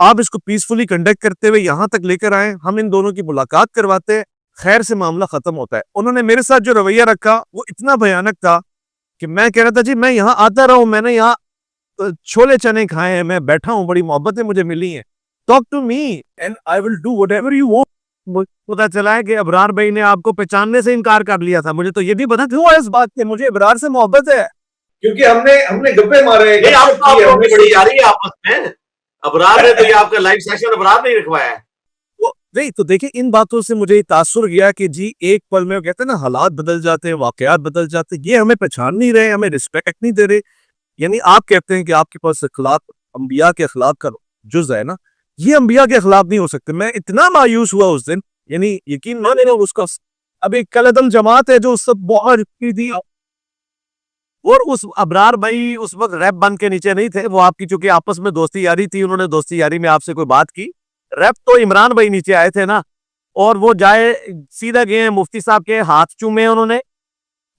آپ اس کو پیسفلی کنڈکٹ کرتے ہوئے یہاں تک لے کر آئیں, ہم ان دونوں کی ملاقات کرواتے, خیر سے معاملہ ختم ہوتا ہے. انہوں نے میرے ساتھ جو رویہ رکھا وہ اتنا بھیانک تھا کہ میں کہہ رہا تھا جی میں یہاں آتا رہا ہوں, میں نے یہاں چھولے چنے کھائے ہیں, میں بیٹھا ہوں, بڑی محبتیں مجھے ملی ہیں, talk to me and I will do whatever you want. پتا چلا ہے کہ ابرار بھائی نے آپ کو پہچاننے سے انکار کر لیا تھا. مجھے تو یہ بھی پتا تھا اس بات کے, مجھے ابرار سے محبت ہے کیونکہ ہم نے گپے مارے ہیں. بڑی یاری ہے آپس میں. ابرار نے تو یہ آپ کا لائیو سیشن ابرار نہیں رکھوایا ہے. نہیں تو دیکھیں ان باتوں سے مجھے تاثر گیا کہ جی ایک پل میں کہتے ہیں نا حالات بدل جاتے ہیں, واقعات بدل جاتے ہیں, یہ ہمیں پہچان نہیں رہے, ہمیں رسپیکٹ نہیں دے رہے. یعنی آپ کہتے ہیں کہ آپ کے پاس اخلاق انبیاء کے اخلاق کا جز ہے نا, یہ انبیاء کے اخلاق نہیں ہو سکتے. میں اتنا مایوس ہوا اس دن, یعنی یقین مانے نا اس کا. اب ایک کلدم جماعت ہے جو سب بہت تھی, اور اس ابرار بھائی اس وقت ریپ بند کے نیچے نہیں تھے. وہ آپ کی چونکہ آپس میں دوستی یاری تھی, انہوں نے دوستی یاری میں آپ سے کوئی بات کی. ریپ تو عمران بھائی نیچے آئے تھے نا, اور وہ جائے سیدھا گئے مفتی صاحب کے ہاتھ چومے انہوں نے,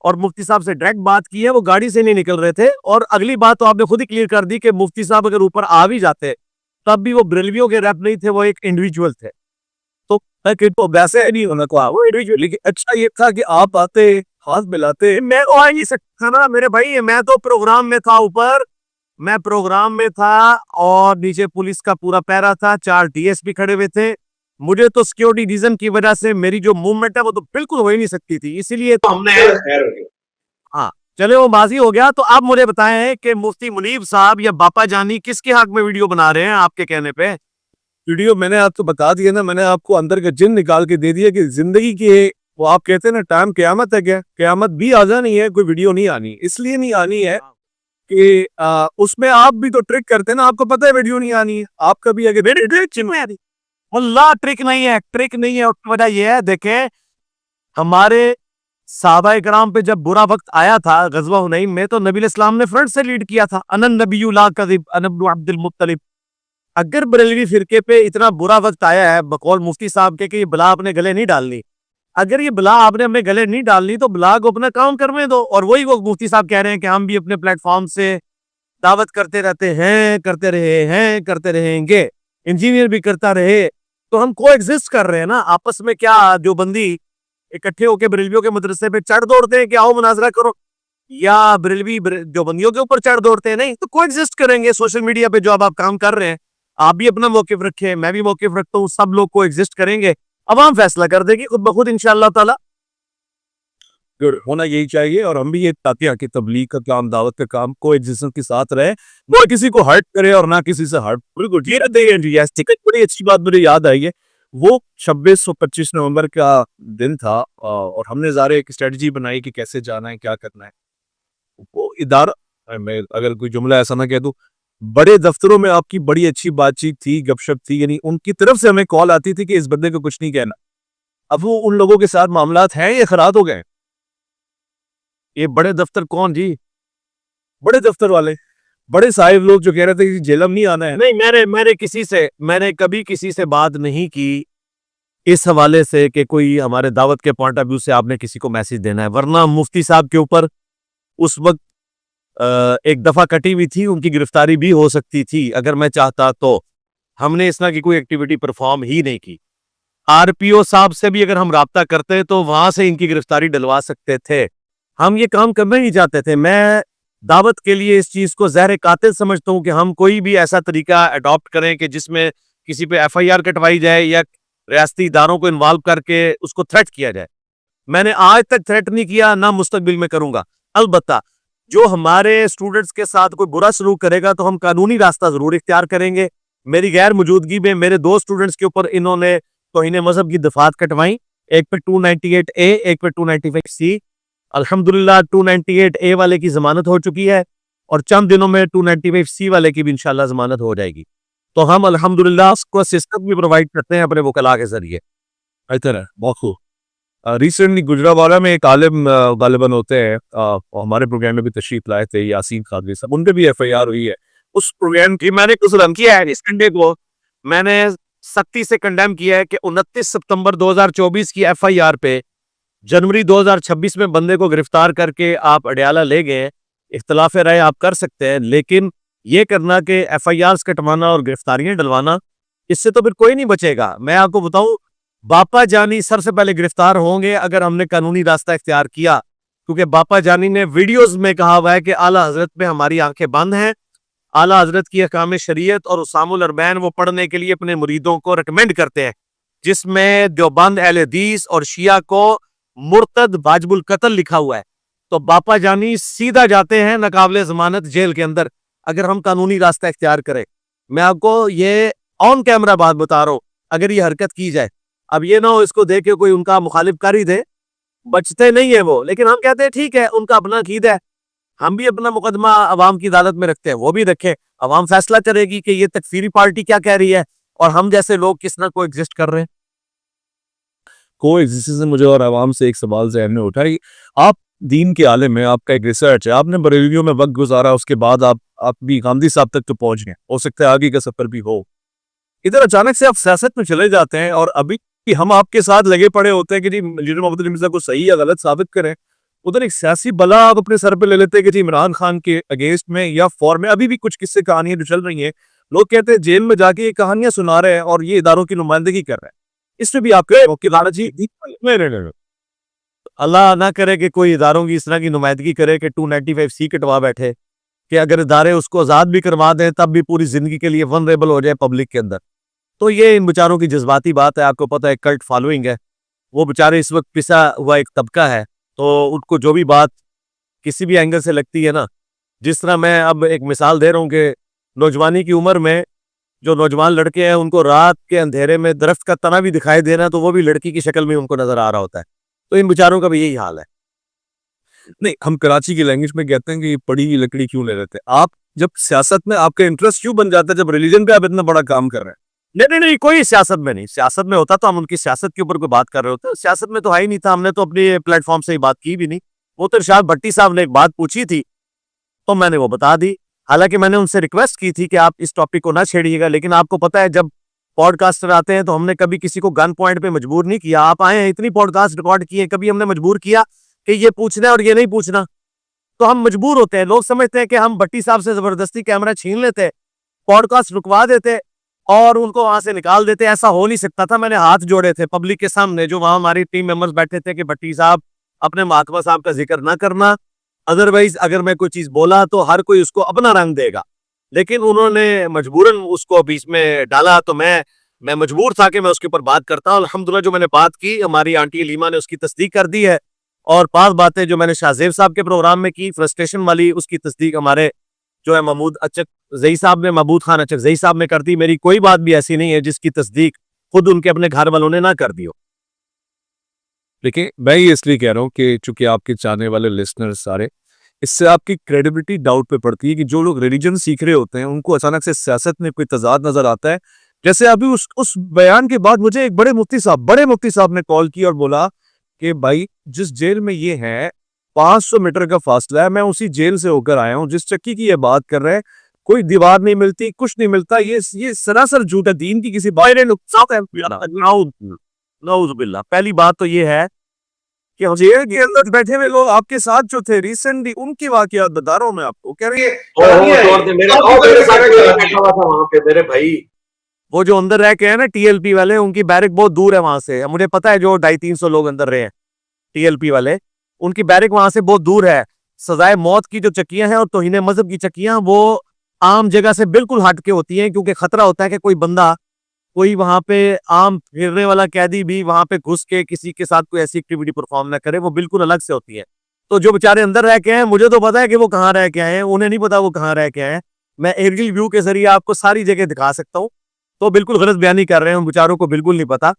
اور مفتی صاحب سے ڈائریکٹ بات کی ہے. وہ گاڑی سے نہیں نکل رہے تھے. اور اگلی بات تو آپ نے خود ہی کلیئر کر دی کہ مفتی صاحب اگر اوپر آ بھی جاتے تب بھی وہ بریلویوں کے ریپ نہیں تھے, وہ ایک انڈیویجول تھے. تو ویسے نہیں ہونا کو لیکن اچھا یہ تھا کہ آپ آتے ہاتھ ملاتے. میں تو آ نہیں سکتا نا میرے بھائی, میں تو پروگرام میں تھا, اوپر میں پروگرام میں تھا اور نیچے پولیس کا پورا پیرا تھا, 4 ڈی ایس پی کھڑے ہوئے تھے. مجھے تو سیکیورٹی ریزن کی وجہ سے میری جو موومنٹ ہے وہ تو بالکل ہو ہی نہیں سکتی تھی, اسی لیے تو ہم نے ہاں چلے وہ ماضی ہو گیا. تو آپ مجھے بتائیں کہ مفتی منیب صاحب یا باپا جانی کس کے حق میں ویڈیو بنا رہے ہیں آپ کے کہنے پہ؟ ویڈیو میں نے آپ کو بتا دیا نا, میں نے آپ کو اندر کا جن نکال کے دے دیا کہ زندگی کی وہ آپ کہتے ہیں نا ٹائم قیامت ہے, کیا قیامت بھی آ جانی ہے, کوئی ویڈیو نہیں آنی. اس لیے نہیں آنی ہے کہ اس میں آپ بھی تو ٹرک کرتے ہیں نا, آپ کو پتہ ہے ویڈیو نہیں آنی ہے, آپ کا بھی اللہ ٹرک نہیں ہے, ٹرک نہیں ہے. وجہ یہ ہے دیکھیں ہمارے صحابہ کرام پہ جب برا وقت آیا تھا غزوہ حنین میں, تو نبی الاسلام نے فرنٹ سے لیڈ کیا تھا, انا النبی لا کذب انا ابن عبد المطلب. اگر بریلوی فرقے پہ اتنا برا وقت آیا ہے بقول مفتی صاحب کے کہ یہ بلا اپنے گلے نہیں ڈالنی, اگر یہ بلا آپ نے اپنے گلے نہیں ڈالنی تو بلا کو اپنا کام کرنے دو. اور وہی وہ مفتی صاحب کہہ رہے ہیں کہ ہم بھی اپنے پلیٹ فارم سے دعوت کرتے رہتے ہیں, کرتے رہے ہیں, کرتے رہیں گے, انجینئر بھی کرتا رہے. تو ہم کو ایگزسٹ کر رہے ہیں نا آپس میں. کیا جو بندی اکٹھے ہو کے بریلویوں کے مدرسے پہ چڑھ دوڑتے ہیں کہ آؤ مناظرہ کرو, یا بریلوی جو بندیوں کے اوپر چڑھ دوڑتے ہیں؟ نہیں, تو کو ایگزسٹ کریں گے. سوشل میڈیا پہ جو اب آپ کام کر رہے ہیں, آپ بھی اپنا موقف رکھیں, میں بھی موقف رکھتا ہوں, سب لوگ کو ایگزسٹ کریں گے, عوام فیصلہ کر دے گی خود بخود انشاءاللہ تعالی. ہونا یہی چاہیے. اور ہم بھی یہ تاکہ کی تبلیغ کا کام, دعوت کا کام کو ایگزسٹنس کے ساتھ رہے, نہ کسی کو ہرٹ کرے اور نہ کسی سے ہرٹ. بالکل بڑی اچھی بات مجھے یاد آئی ہے, وہ 26 اور 25 نومبر کا دن تھا, اور ہم نے ظاہر ایک اسٹریٹجی بنائی کہ کیسے جانا ہے, کیا کرنا ہے. وہ ادارہ, میں اگر کوئی جملہ ایسا نہ کہہ دوں, بڑے دفتروں میں آپ کی بڑی اچھی بات چیت تھی, گپ شپ تھی, یعنی ان کی طرف سے ہمیں کال آتی تھی کہ اس بندے کو کچھ نہیں کہنا. اب وہ ان لوگوں کے ساتھ معاملات ہیں یا خراب ہو گئے؟ یہ بڑے دفتر کون جی؟ بڑے دفتر والے, بڑے صاحب لوگ جو کہہ رہے تھے کہ جیلم نہیں آنا ہے. نہیں, میں نے کبھی کسی سے بات نہیں کی اس حوالے سے کہ کوئی ہمارے دعوت کے پوائنٹ آف ویو سے آپ نے کسی کو میسج دینا ہے, ورنہ مفتی صاحب کے اوپر اس وقت ایک دفعہ کٹی ہوئی تھی, ان کی گرفتاری بھی ہو سکتی تھی اگر میں چاہتا تو. ہم نے اس طرح کی کوئی ایکٹیویٹی پرفارم ہی نہیں کی. آر پی او صاحب سے بھی اگر ہم رابطہ کرتے تو وہاں سے ان کی گرفتاری ڈلوا سکتے تھے. ہم یہ کام کرنا ہی چاہتے تھے. میں دعوت کے لیے اس چیز کو زہر قاتل سمجھتا ہوں کہ ہم کوئی بھی ایسا طریقہ اڈاپٹ کریں کہ جس میں کسی پہ ایف آئی آر کٹوائی جائے یا ریاستی اداروں کو انوالو کر کے اس کو تھریٹ کیا جائے. میں نے آج تک تھریٹ نہیں کیا, نہ مستقبل میں کروں گا. البتہ جو ہمارے اسٹوڈنٹس کے ساتھ کوئی برا سلوک کرے گا تو ہم قانونی راستہ ضرور اختیار کریں گے. میری غیر موجودگی میں میرے 2 اسٹوڈنٹس کے اوپر انہوں نے توہین مذہب کی دفعات کٹوائیں, ایک پہ 298A, ایک پہ 295C. الحمدللہ 298A والے کی ضمانت ہو چکی ہے اور چند دنوں میں 295C والے کی بھی انشاءاللہ ضمانت ہو جائے گی. تو ہم الحمدللہ اس کو اسسٹنٹ بھی پرووائڈ کرتے ہیں اپنے وکلاء کے ذریعے. بہتر ہے, بہت خوب. ریسنٹلی گجرانوالہ میں ایک عالم غالباً ہوتے ہیں, ہمارے پروگرام میں بھی تشریف لائے تھے, یاسین قادری صاحب, ان پہ بھی ایف آئی آر ہوئی ہے. اس پروگرام کی میں نے قصدم کیا ہے اس کنڈے کو, میں نے سختی سے کنڈیم کیا ہے کہ 29 سپتمبر 2024 کی ایف آئی آر پہ جنوری 2026 میں بندے کو گرفتار کر کے آپ اڈیالہ لے گئے. اختلاف رائے آپ کر سکتے ہیں, لیکن یہ کرنا کہ ایف آئی آرز کٹوانا اور گرفتاریاں ڈلوانا, اس سے تو پھر کوئی نہیں بچے گا. میں آپ کو بتاؤں, باپا جانی سر سے پہلے گرفتار ہوں گے اگر ہم نے قانونی راستہ اختیار کیا, کیونکہ باپا جانی نے ویڈیوز میں کہا ہوا ہے کہ اعلیٰ حضرت پہ ہماری آنکھیں بند ہیں, اعلیٰ حضرت کی احکام شریعت اور اسام الاربعین وہ پڑھنے کے لیے اپنے مریدوں کو ریکمینڈ کرتے ہیں, جس میں دیوبند اہل حدیث اور شیعہ کو مرتد واجب القتل لکھا ہوا ہے. تو باپا جانی سیدھا جاتے ہیں ناقابل ضمانت جیل کے اندر اگر ہم قانونی راستہ اختیار کریں. میں آپ کو یہ آن کیمرہ بات بتا رہا ہوں, اگر یہ حرکت کی جائے. اب یہ نہ ہو اس کو دیکھ کے کوئی ان کا مخالف کر ہی دے, بچتے نہیں ہیں وہ, لیکن ہم کہتے ہیں ٹھیک ہے, ان کا اپنا عقید ہے, ہم بھی اپنا مقدمہ عوام کی عدالت میں رکھتے ہیں, وہ بھی رکھے, عوام فیصلہ کرے گی کہ یہ تکفیری پارٹی کیا کہہ رہی ہے اور ہم جیسے لوگ کس طرح کو ایگزسٹ کر رہے ہیں. کو ایگزسٹنس مجھے اور عوام سے ایک سوال ذہن میں اٹھا. آپ دین کے عالم ہیں, آپ کا ایک ریسرچ ہے, آپ نے بریلیوں میں وقت گزارا, اس کے بعد آپ بھی غامدی صاحب تک تو پہنچ گئے, ہو سکتا ہے آگے کا سفر بھی ہو. ادھر اچانک سے آپ سیاست میں چلے جاتے ہیں اور ابھی ہم آپ کے ساتھ لگے پڑے ہوتے ہیں کہ جی لیڈر محمد علی مرزا کو صحیح یا غلط ثابت کریں. ادھر ایک سیاسی بلا آپ اپنے سر پہ لے لیتے ہیں کہ جی عمران خان کے اگینسٹ میں یا فور میں. ابھی بھی کچھ قصے کہانیاں جو چل رہی ہیں, لوگ کہتے ہیں جیل میں جا کے یہ کہانیاں سنا رہے ہیں اور یہ اداروں کی نمائندگی کر رہے ہیں. اس میں بھی آپ اللہ نہ کرے کہ کوئی اداروں کی اس طرح کی نمائندگی کرے کہ 295C کٹوا بیٹھے, کہ اگر ادارے اس کو آزاد بھی کروا دیں تب بھی پوری زندگی کے لیے ونریبل ہو جائے پبلک کے اندر. تو یہ ان بچاروں کی جذباتی بات ہے, آپ کو پتہ ہے کلٹ فالوئنگ ہے, وہ بچارے اس وقت پسا ہوا ایک طبقہ ہے, تو ان کو جو بھی بات کسی بھی اینگل سے لگتی ہے نا, جس طرح میں اب ایک مثال دے رہا ہوں کہ نوجوانی کی عمر میں جو نوجوان لڑکے ہیں ان کو رات کے اندھیرے میں درخت کا تنا بھی دکھائی دینا تو وہ بھی لڑکی کی شکل میں ان کو نظر آ رہا ہوتا ہے, تو ان بچاروں کا بھی یہی حال ہے. نہیں, ہم کراچی کی لینگویج میں کہتے ہیں کہ یہ پڑی لکڑی کیوں لے لیتے ہیں. آپ جب سیاست میں آپ کا انٹرسٹ کیوں بن جاتا ہے جب ریلیجن پہ آپ اتنا بڑا کام کر رہے ہیں؟ نہیں, کوئی سیاست میں نہیں. سیاست میں ہوتا تو ہم ان کی سیاست کے اوپر کوئی بات کر رہے ہوتے. سیاست میں تو ہے ہی نہیں تھا, ہم نے تو اپنی پلیٹ فارم سے ہی بات کی بھی نہیں. وہ تو ارشاد بھٹی صاحب نے ایک بات پوچھی تھی تو میں نے وہ بتا دی, حالانکہ میں نے ان سے ریکویسٹ کی تھی کہ آپ اس ٹاپک کو نہ چھیڑیے گا. لیکن آپ کو پتا ہے جب پوڈ کاسٹر آتے ہیں تو ہم نے کبھی کسی کو گن پوائنٹ پہ مجبور نہیں کیا. آپ آئے ہیں, اتنی پوڈ کاسٹ ریکارڈ کی ہیں, کبھی ہم نے مجبور کیا کہ یہ پوچھنا ہے اور یہ نہیں پوچھنا. تو ہم مجبور ہوتے ہیں. لوگ سمجھتے ہیں کہ ہم بھٹی صاحب سے زبردستی کیمرہ چھین لیتے, پوڈ کاسٹ رکوا دیتے اور ان کو وہاں سے نکال دیتے. ایسا ہو نہیں سکتا تھا. میں نے ہاتھ جوڑے تھے پبلک کے سامنے, جو وہاں ہماری ٹیم ممبرز بیٹھے تھے, کہ بھٹی صاحب اپنے محکمہ صاحب کا ذکر نہ کرنا, ادروائز اگر میں کوئی چیز بولا تو ہر کوئی اس کو اپنا رنگ دے گا. لیکن انہوں نے مجبوراً اس کو بیچ میں ڈالا, تو میں مجبور تھا کہ میں اس کے اوپر بات کرتا ہوں. الحمدللہ جو میں نے بات کی, ہماری آنٹی علیمہ نے اس کی تصدیق کر دی ہے, اور 5 باتیں جو میں نے شاہ زیب صاحب کے پروگرام میں کی فرسٹریشن والی, اس کی تصدیق ہمارے جو ہے محمود اچک زئی صاحب نے, محمود خان اچک زئی صاحب نے کر دی. میری کوئی بات بھی ایسی نہیں ہے جس کی تصدیق خود ان کے اپنے گھر والوں نے نہ کر دی ہو. دیکھیں, میں یہ اس لیے کہہ رہا ہوں کہ چونکہ آپ کے چاہنے والے لسنر سارے اس سے آپ کی کریڈیبلٹی ڈاؤٹ پہ پڑتی ہے کہ جو لوگ ریلیجن سیکھ رہے ہوتے ہیں ان کو اچانک سے سیاست میں کوئی تضاد نظر آتا ہے. جیسے ابھی اس بیان کے بعد مجھے ایک بڑے مفتی صاحب نے کال کی اور بولا کہ بھائی جس جیل میں یہ ہے 500 میٹر کا فاصلہ ہے, میں اسی جیل سے ہو کر آیا ہوں, جس چکی کی یہ بات کر رہے ہیں کوئی دیوار نہیں ملتی, کچھ نہیں ملتا, یہ سراسر جھوٹ ہے, دین کی کسی باہر نقصان ہے. نعوذ باللہ. پہلی بات تو یہ ہے کہ جیل کے اندر بیٹھے ہوئے لوگ آپ کے ساتھ جو تھے ریسنٹلی ان کی واقعات بتا رہا ہوں میں آپ کو. کہہ رہی ہے وہ جو اندر رہ کے ہیں نا ٹی ایل پی والے, ان کی بیرک بہت دور ہے وہاں سے. مجھے پتا ہے جو 250-300 لوگ اندر رہے ہیں ٹی ایل پی والے, ان کی بیرک وہاں سے بہت دور ہے. سزائے موت کی جو چکیاں ہیں اور توہین مذہب کی چکیاں وہ عام جگہ سے بالکل ہٹ کے ہوتی ہیں, کیونکہ خطرہ ہوتا ہے کہ کوئی بندہ, کوئی وہاں پہ عام پھرنے والا قیدی بھی وہاں پہ گھس کے کسی کے ساتھ کوئی ایسی ایکٹیویٹی پرفارم نہ کرے. وہ بالکل الگ سے ہوتی ہے. تو جو بیچارے اندر رہ کے ہیں, مجھے تو پتا ہے کہ وہ کہاں رہ کے آئے ہیں, انہیں نہیں پتا وہ کہاں رہ کے آئے ہیں. میں ایریل ویو کے ذریعے آپ کو ساری جگہ دکھا سکتا ہوں. تو بالکل غلط بیانی کر رہے ہیں, ان بیچاروں کو بالکل نہیں پتا.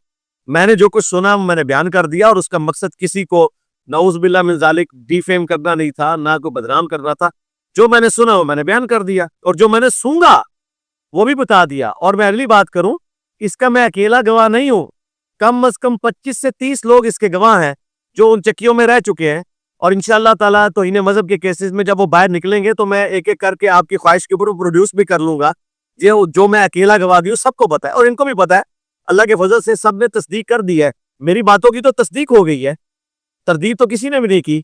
میں نے جو کچھ سنا میں نے بیان کر دیا, اور اس کا مقصد کسی کو نعوذ باللہ من ذالک ڈی فیم کرنا نہیں تھا, نہ کو بدنام کرنا تھا. جو میں نے سنا وہ میں نے بیان کر دیا, اور جو میں نے سنگا وہ بھی بتا دیا. اور میں اگلی بات کروں, اس کا میں اکیلا گواہ نہیں ہوں, کم از کم 25 سے 30 لوگ اس کے گواہ ہیں جو ان چکیوں میں رہ چکے ہیں. اور انشاءاللہ تعالیٰ توہین مذہب کے کیسز میں جب وہ باہر نکلیں گے تو میں ایک ایک کر کے آپ کی خواہش کے اوپر پروڈیوس بھی کر لوں گا. جو میں اکیلا گواہ دی ہوں سب کو پتا ہے, اور ان کو بھی پتا ہے. اللہ کے فضل سے سب نے تصدیق کر دی ہے, میری باتوں کی تو تصدیق ہو گئی ہے, تردید تو کسی نے بھی نہیں کی.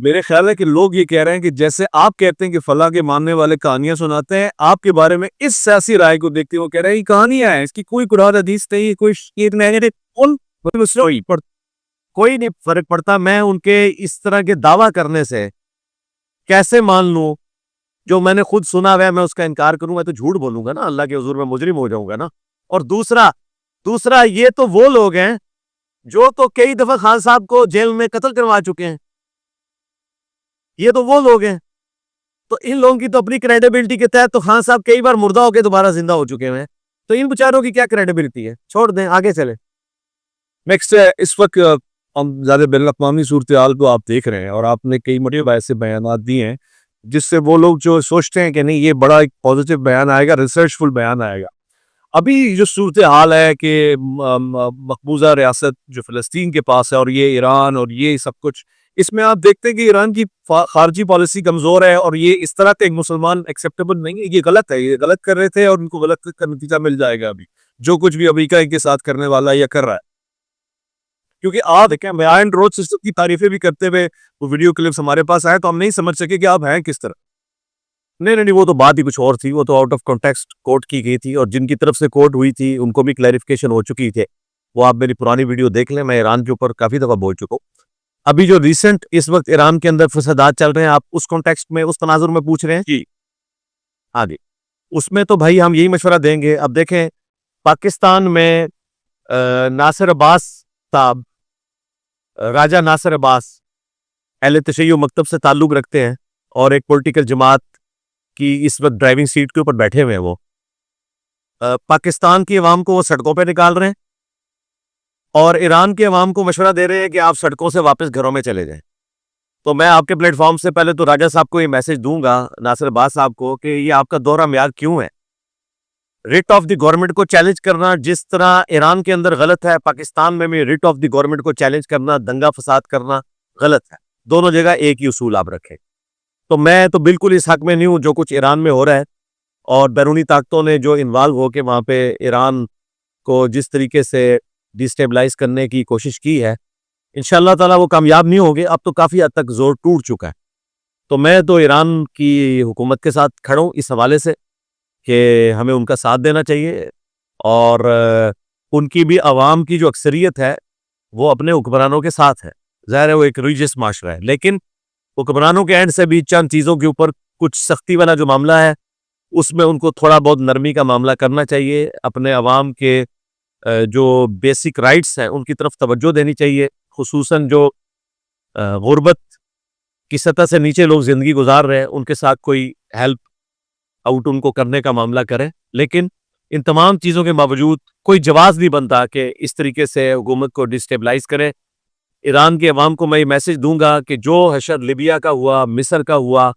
میرے خیال ہے کہ لوگ یہ کہہ رہے ہیں کہ جیسے آپ کہتے ہیں کہ فلاں کے ماننے والے کہانیاں سناتے ہیں, آپ کے بارے میں اس سیاسی رائے کو دیکھتے ہیں وہ کہہ رہے ہیں یہ کہانیاں ہیں, اس کی کوئی قرآن حدیث نہیں, کوئی نہیں فرق پڑتا. میں ان کے اس طرح کے دعویٰ کرنے سے کیسے مان لوں؟ جو میں نے خود سنا ہوا ہے میں اس کا انکار کروں, میں تو جھوٹ بولوں گا نا, اللہ کے حضور میں مجرم ہو جاؤں گا نا. اور دوسرا یہ تو وہ لوگ ہیں جو تو کئی دفعہ خان صاحب کو جیل میں قتل کروا چکے ہیں. یہ تو وہ لوگ ہیں. تو ان لوگوں کی تو اپنی کریڈیبلٹی کے تحت تو خان صاحب کئی بار مردہ ہو کے دوبارہ زندہ ہو چکے ہیں, تو ان بیچاروں کی کیا کریڈیبلٹی ہے؟ چھوڑ دیں, آگے چلیں. نیکسٹ ہے, اس وقت ہم زیادہ بین الاقوامی صورتحال کو آپ دیکھ رہے ہیں, اور آپ نے کئی مرتبہ ایسے بیانات دیے ہیں جس سے وہ لوگ جو سوچتے ہیں کہ نہیں یہ بڑا ایک پازیٹیو بیان آئے گا, ریسرچفل بیان آئے گا. ابھی جو صورتحال ہے کہ مقبوضہ ریاست جو فلسطین کے پاس ہے اور یہ ایران اور یہ سب کچھ, اس میں آپ دیکھتے ہیں کہ ایران کی خارجی پالیسی کمزور ہے, اور یہ اس طرح کے ایک مسلمان ایکسیپٹیبل نہیں ہے. یہ غلط ہے, یہ غلط کر رہے تھے اور ان کو غلط کا نتیجہ مل جائے گا ابھی جو کچھ بھی امریکہ ان کے ساتھ کرنے والا ہے یا کر رہا ہے. کیونکہ آپ دیکھیں بیلٹ روڈ سسٹم کی تعریفیں بھی کرتے ہوئے وہ ویڈیو کلپس ہمارے پاس آئے تو ہم نہیں سمجھ سکے کہ آپ ہیں کس طرح. نہیں, وہ تو بات ہی کچھ اور تھی, وہ تو آؤٹ آف کانٹیکسٹ کوٹ کی گئی تھی, اور جن کی طرف سے کوٹ ہوئی تھی ان کو بھی کلیریفیکیشن ہو چکی تھے. وہ آپ میری پرانی ویڈیو دیکھ لیں, میں ایران کے اوپر کافی دفعہ بول چکا ہوں. ابھی جو ریسنٹ اس وقت ایران کے اندر فسادات چل رہے ہیں, آپ اس کانٹیکسٹ میں اس تناظر میں پوچھ رہے ہیں جی آگے, اس میں تو بھائی ہم یہی مشورہ دیں گے. اب دیکھیں پاکستان میں ناصر عباس صاحب, راجہ ناصر عباس اہل تشیع مکتب سے تعلق رکھتے ہیں, اور ایک پولیٹیکل جماعت کی اس وقت ڈرائیونگ سیٹ کے اوپر بیٹھے ہوئے ہیں. وہ پاکستان کی عوام کو وہ سڑکوں پہ نکال رہے ہیں, اور ایران کے عوام کو مشورہ دے رہے ہیں کہ آپ سڑکوں سے واپس گھروں میں چلے جائیں. تو میں آپ کے پلیٹ فارم سے پہلے تو راجہ صاحب کو یہ میسج دوں گا, ناصر عباس صاحب کو, کہ یہ آپ کا دورہ معیار کیوں ہے؟ ریٹ آف دی گورنمنٹ کو چیلنج کرنا جس طرح ایران کے اندر غلط ہے, پاکستان میں بھی ریٹ آف دی گورنمنٹ کو چیلنج کرنا, دنگا فساد کرنا غلط ہے. دونوں جگہ ایک ہی اصول آپ رکھیں. تو میں تو بالکل اس حق میں نہیں ہوں جو کچھ ایران میں ہو رہا ہے, اور بیرونی طاقتوں نے جو انوالو ہو کے وہاں پہ ایران کو جس طریقے سے ڈیسٹیبلائز کرنے کی کوشش کی ہے, انشاءاللہ تعالیٰ وہ کامیاب نہیں ہوگے. اب تو کافی حد تک زور ٹوٹ چکا ہے. تو میں تو ایران کی حکومت کے ساتھ کھڑا ہوں اس حوالے سے کہ ہمیں ان کا ساتھ دینا چاہیے, اور ان کی بھی عوام کی جو اکثریت ہے وہ اپنے حکمرانوں کے ساتھ ہے. ظاہر ہے وہ ایک ریلیجس معاشرہ ہے, لیکن حکمرانوں کے اینڈ سے بھی چند چیزوں کے اوپر کچھ سختی والا جو معاملہ ہے اس میں ان کو تھوڑا بہت نرمی کا معاملہ کرنا چاہیے. اپنے عوام کے جو بیسک رائٹس ہیں ان کی طرف توجہ دینی چاہیے, خصوصاً جو غربت کی سطح سے نیچے لوگ زندگی گزار رہے ہیں ان کے ساتھ کوئی ہیلپ آؤٹ ان کو کرنے کا معاملہ کریں. لیکن ان تمام چیزوں کے باوجود کوئی جواز نہیں بنتا کہ اس طریقے سے حکومت کو ڈسٹیبلائز کرے, ایران کے عوام کو میں یہ میسج دوں گا کہ جو حشر لیبیا کا ہوا، مصر کا ہوا،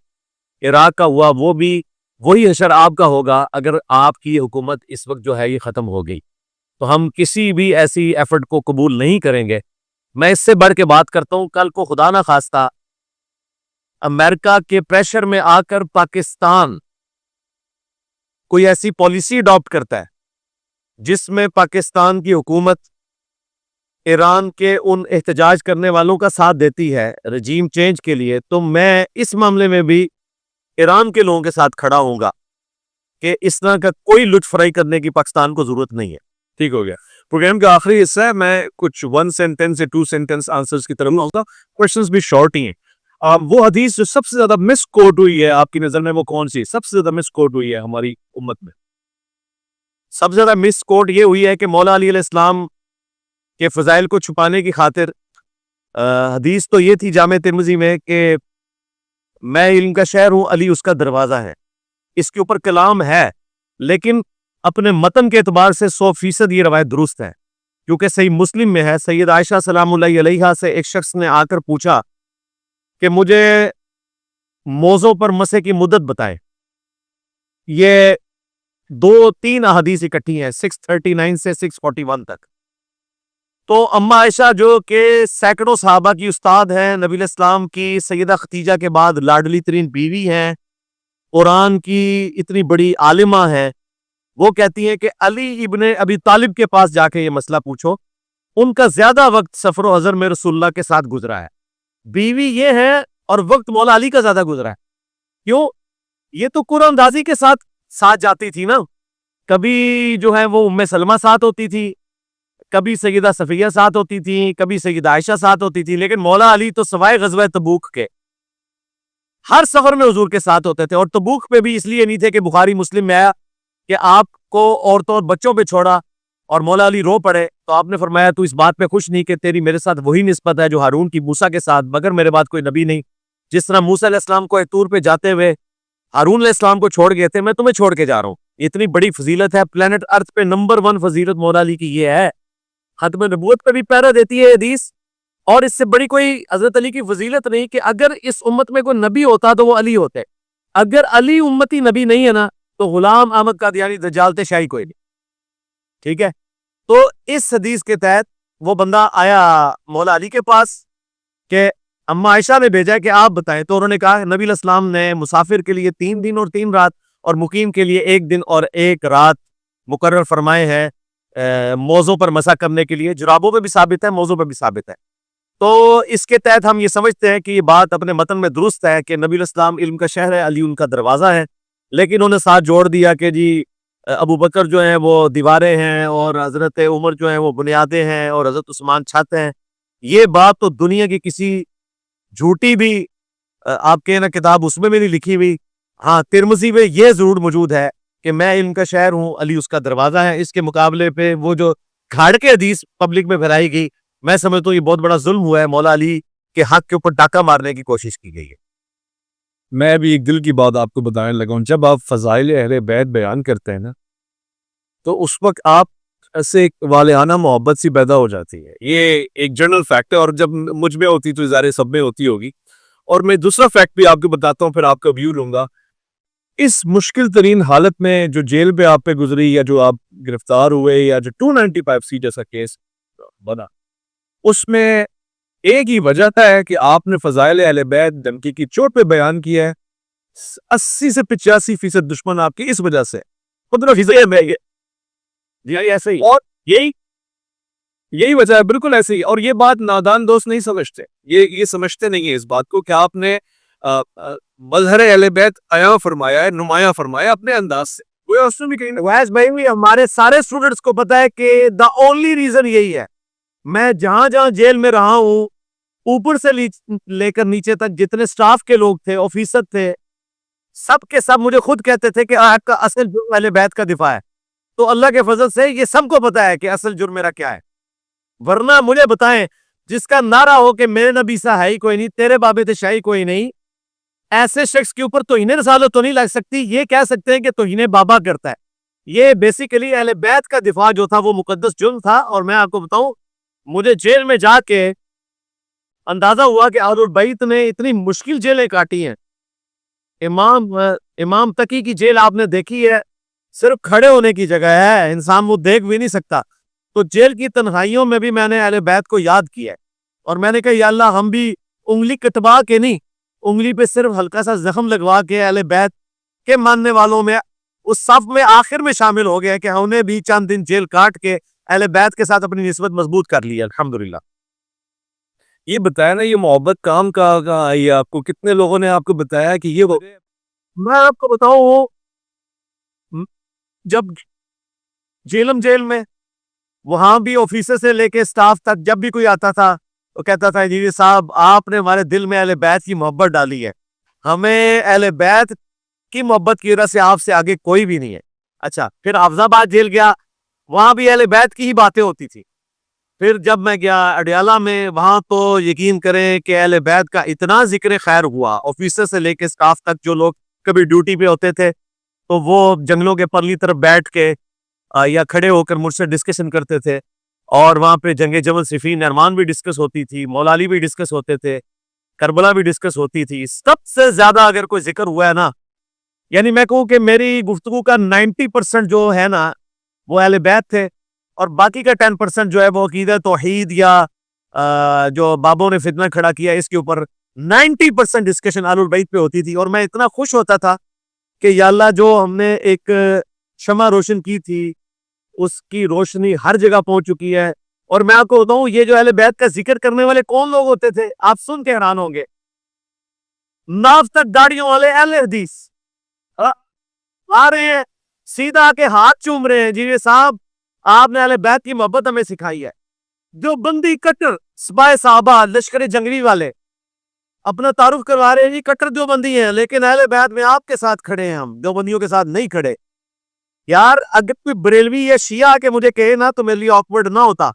عراق کا ہوا، وہ بھی وہی حشر آپ کا ہوگا اگر آپ کی حکومت اس وقت جو ہے یہ ختم ہو گئی. تو ہم کسی بھی ایسی ایفرٹ کو قبول نہیں کریں گے. میں اس سے بڑھ کے بات کرتا ہوں، کل کو خدا نہ خواستہ امریکہ کے پریشر میں آ کر پاکستان کوئی ایسی پالیسی اڈاپٹ کرتا ہے جس میں پاکستان کی حکومت ایران کے ان احتجاج کرنے والوں کا ساتھ دیتی ہے رجیم چینج کے لیے، تو میں اس معاملے میں بھی ایران کے لوگوں کے ساتھ کھڑا ہوں گا کہ اس طرح کا کوئی لٹ فرائی کرنے کی پاکستان کو ضرورت نہیں ہے. ٹھیک ہو گیا. پروگرام کا آخری حصہ ہے، میں کچھ 1 سینٹنس سے 2 سینٹنس آنسرز کی طرف ہوتا ہوں. کوشچنز بھی شارٹ ہی ہیں. وہ حدیث جو سب سے زیادہ مس کوٹ ہوئی ہے آپ کی نظر میں وہ کون سی سب سے زیادہ مس کوٹ ہوئی ہے ہماری امت میں؟ سب سے زیادہ مس کوٹ یہ ہوئی ہے کہ مولا علی علیہ السلام کے فضائل کو چھپانے کی خاطر حدیث تو یہ تھی جامع ترمذی میں کہ میں علم کا شہر ہوں، علی اس کا دروازہ ہے. اس کے اوپر کلام ہے لیکن اپنے متن کے اعتبار سے 100% یہ روایت درست ہے، کیونکہ صحیح مسلم میں ہے. سید عائشہ سلام اللہ علیہا سے ایک شخص نے آ کر پوچھا کہ مجھے موضوع پر مسح کی مدت بتائیں. یہ 2-3 احادیث اکٹھی ہیں 639 سے 641 تک. تو اما عائشہ جو کہ سینکڑوں صحابہ کی استاد ہیں، نبی علیہ السلام کی سیدہ ختیجہ کے بعد لاڈلی ترین بیوی ہیں، قرآن کی اتنی بڑی عالمہ ہیں، وہ کہتی ہیں کہ علی ابن ابی طالب کے پاس جا کے یہ مسئلہ پوچھو، ان کا زیادہ وقت سفر و حضر میں رسول اللہ کے ساتھ گزرا ہے. بیوی یہ ہے اور وقت مولا علی کا زیادہ گزرا ہے. کیوں؟ یہ تو قرآن اندازی کے ساتھ جاتی تھی نا. کبھی جو ہے وہ ام سلمہ ساتھ ہوتی تھی، کبھی سیدہ صفیہ ساتھ ہوتی تھی، کبھی سیدہ عائشہ ساتھ ہوتی تھی، لیکن مولا علی تو سوائے غزوہ تبوک کے ہر سفر میں حضور کے ساتھ ہوتے تھے. اور تبوک پہ بھی اس لیے نہیں تھے کہ بخاری مسلم میں آیا کہ آپ کو عورتوں اور بچوں پہ چھوڑا اور مولا علی رو پڑے، تو آپ نے فرمایا تو اس بات پہ خوش نہیں کہ تیری میرے ساتھ وہی نسبت ہے جو ہارون کی موسیٰ کے ساتھ، مگر میرے بعد کوئی نبی نہیں. جس طرح موسیٰ علیہ السلام کو طور پہ جاتے ہوئے ہارون علیہ السلام کو چھوڑ گئے تھے، میں تمہیں چھوڑ کے جا رہا ہوں. اتنی بڑی فضیلت ہے، پلانٹ ارتھ پہ نمبر 1 فضیلت مولا علی کی یہ ہے. ختم نبوت پہ بھی پیرا دیتی ہے حدیث. اور اس سے بڑی کوئی حضرت علی کی فضیلت نہیں کہ اگر اس امت میں کوئی نبی ہوتا تو وہ علی ہوتے. اگر علی امتی نبی نہیں ہے نا تو غلام احمد قادیانی دجال تے شاہی کوئی نہیں. ٹھیک ہے؟ تو اس حدیث کے تحت وہ بندہ آیا مولا علی کے پاس کہ اما عائشہ نے بھیجا کہ آپ بتائیں. تو انہوں نے کہا نبی علیہ السلام نے مسافر کے لیے 3 دن اور 3 رات اور مقیم کے لیے 1 دن اور 1 رات مقرر فرمائے ہیں موضوع پر مسح کرنے کے لیے. جرابوں پہ بھی ثابت ہے، موضوع پہ بھی ثابت ہے. تو اس کے تحت ہم یہ سمجھتے ہیں کہ یہ بات اپنے متن میں درست ہے کہ نبی علیہ السلام علم کا شہر ہے، علی ان کا دروازہ ہے. لیکن انہوں نے ساتھ جوڑ دیا کہ جی ابو بکر جو ہیں وہ دیواریں ہیں اور حضرت عمر جو ہیں وہ بنیادیں ہیں اور حضرت عثمان چھت ہیں. یہ بات تو دنیا کی کسی جھوٹی بھی آپ کے نا کتاب اس میں نہیں لکھی ہوئی. ہاں ترمذی میں یہ ضرور موجود ہے کہ میں علم کا شہر ہوں، علی اس کا دروازہ ہے. اس کے مقابلے پہ وہ جو کھاڑ کے حدیث پبلک میں پھیلائی گئی، میں سمجھتا ہوں یہ بہت بڑا ظلم ہوا ہے، مولا علی کے حق کے اوپر ڈاکہ مارنے کی کوشش کی گئی ہے. میں بھی ایک دل کی بات آپ کو بتانے لگا ہوں. جب آپ فضائل اہل بیت بیان کرتے ہیں نا تو اس وقت آپ سے ایک والہانہ محبت سی پیدا ہو جاتی ہے. یہ ایک جنرل فیکٹ ہے اور جب مجھ میں ہوتی تو ظاہر سب میں ہوتی ہوگی. اور میں دوسرا فیکٹ بھی آپ کو بتاتا ہوں، پھر آپ کا ویو لوں گا. اس مشکل ترین حالت میں جو جیل پہ آپ پہ گزری یا جو آپ گرفتار ہوئے یا جو 295C جیسا کیس بنا، اس میں ایک ہی وجہ ہے کہ آپ نے فضائل اہل بیت دھمکی کی چوٹ پہ بیان کیا ہے. 80 سے 85% دشمن آپ کی اس وجہ سے 15% میں جی ایسے ہی. اور یہی وجہ ہے، بالکل ایسے ہی. اور یہ بات نادان دوست نہیں سمجھتے، یہ سمجھتے نہیں ہیں اس بات کو کہ آپ نے مظہر اہل بیت عیاں فرمایا ہے، نمایاں فرمایا اپنے انداز سے. ویس بھائی بھی ہمارے سارے اسٹوڈنٹس کو پتا ہے کہ دا اونلی ریزن یہی ہے. میں جہاں جہاں جیل میں رہا ہوں، اوپر سے لے کر نیچے تک جتنے سٹاف کے لوگ تھے، آفیسر تھے، سب کے سب مجھے خود کہتے تھے کہ آپ کا اصل جرم اہل بیت کا دفاع ہے. تو اللہ کے فضل سے یہ سب کو پتا ہے کہ اصل جرم میرا کیا ہے. ورنہ مجھے بتائیں، جس کا نعرہ ہو کہ میرے نبی سا ہے ہی کوئی نہیں، تیرے بابے تے شاہی کوئی نہیں، ایسے شخص کے اوپر توہین رسالت تو نہیں لگ سکتی. یہ کہہ سکتے ہیں کہ توہین بابا کرتا ہے. یہ بیسیکلی اہل بیت کا دفاع جو تھا وہ مقدس جرم تھا. اور میں آپ کو بتاؤں، مجھے جیل میں جا کے اندازہ ہوا کہ اہل البیت نے اتنی مشکل جیلیں کاٹی ہیں. امام تقی کی جیل آپ نے دیکھی ہے, صرف کھڑے ہونے کی جگہ ہے, انسان وہ دیکھ بھی نہیں سکتا. تو جیل کی تنہائیوں میں بھی میں نے اہل بیت کو یاد کیا ہے, اور میں نے کہا یا اللہ ہم بھی انگلی کٹوا کے نہیں, انگلی پہ صرف ہلکا سا زخم لگوا کے اہل بیت کے ماننے والوں میں اس صف میں آخر میں شامل ہو گیا کہ ہم نے بھی چند دن جیل کاٹ کے اہل بیت کے ساتھ اپنی نسبت مضبوط کر لی ہے الحمدللہ. یہ بتایا نا, یہ محبت کام کہاں آئی ہے آپ کو؟ کتنے لوگوں نے آپ کو بتایا کہ یہ میں آپ کو بتاؤں, جب جیل میں وہاں بھی آفیسر سے لے کے سٹاف تک جب بھی کوئی آتا تھا تو کہتا تھا جی صاحب آپ نے ہمارے دل میں اہل بیت کی محبت ڈالی ہے, ہمیں اہل بیت کی محبت کی وجہ سے آپ سے آگے کوئی بھی نہیں ہے. اچھا, پھر حافظ آباد جیل گیا, وہاں بھی اہل بیت کی ہی باتیں ہوتی تھی. پھر جب میں گیا اڈیالہ میں, وہاں تو یقین کریں کہ اہل بیت کا اتنا ذکر خیر ہوا, آفیسر سے لے کے سٹاف تک جو لوگ کبھی ڈیوٹی پہ ہوتے تھے تو وہ جنگلوں کے پرلی طرف بیٹھ کے یا کھڑے ہو کر مجھ سے ڈسکشن کرتے تھے, اور وہاں پہ جنگ جبل صفین ارمان بھی ڈسکس ہوتی تھی, مولا علی بھی ڈسکس ہوتے تھے, کربلا بھی ڈسکس ہوتی تھی. سب سے زیادہ اگر کوئی ذکر ہوا ہے نا, یعنی میں کہوں کہ میری گفتگو کا 90% جو ہے نا وہ اہل بیت تھے, اور باقی کا 10% جو ہے وہ عقیدہ توحید یا جو بابوں نے فتنہ کھڑا کیا اس کے اوپر 90% ڈسکشن اہل البیت پہ ہوتی تھی. اور میں اتنا خوش ہوتا تھا کہ یا اللہ جو ہم نے ایک شمع روشن کی تھی اس کی روشنی ہر جگہ پہنچ چکی ہے. اور میں آپ کو بتاؤں یہ جو اہل بیت کا ذکر کرنے والے کون لوگ ہوتے تھے, آپ سن کے حیران ہوں گے, ناف تک داڑیوں والے اہل حدیث آ رہے ہیں, سیدھا کے ہاتھ چوم رہے ہیں, جی صاحب آپ نے اہل بیت کی محبت ہمیں سکھائی ہے. جو بندی کٹر سپاہ صحابہ لشکر جنگلی والے اپنا تعارف کروا رہے ہیں, جی کٹر جو بندی ہیں لیکن اہل بیت میں آپ کے ساتھ کھڑے ہیں, ہم جو بندیوں کے ساتھ نہیں کھڑے. یار اگر کوئی بریلوی یا شیعہ کے مجھے کہے نا تو میرے لیے آکورڈ نہ ہوتا.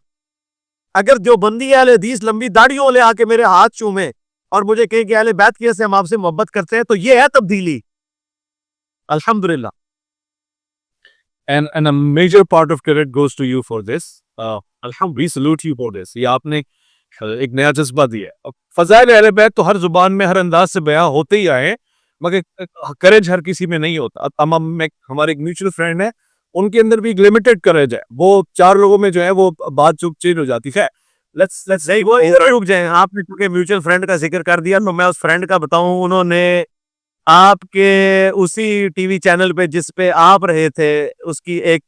اگر جو بندی اہل حدیث لمبی داڑیوں لے آ کے میرے ہاتھ چومے اور مجھے کہے کہ اہل بیت کی وجہ سے ہم آپ سے محبت کرتے ہیں, تو یہ ہے تبدیلی الحمدللہ. and a major part of credit goes to you for this. We salute you for this. یہ آپ نے ایک نیا جذبہ دیا ہے. فضائل اہل بیت تو ہر زبان میں ہر انداز سے بیان ہوتے ہی آئے ہیں, مگر کریج ہر کسی میں نہیں ہوتا. ہمارے ایک میوچل فرینڈ ہے, ان کے اندر بھی ایک لمیٹڈ کریج ہے, وہ 4 لوگوں میں جو ہے وہ بات چوک چینج ہو جاتی ہے. رک جائیں, آپ نے کیونکہ میوچل فرینڈ کا ذکر کر دیا تو میں اس فرینڈ کا بتاؤں, انہوں نے آپ کے اسی ٹی وی چینل پہ جس پہ آپ رہے تھے اس کی ایک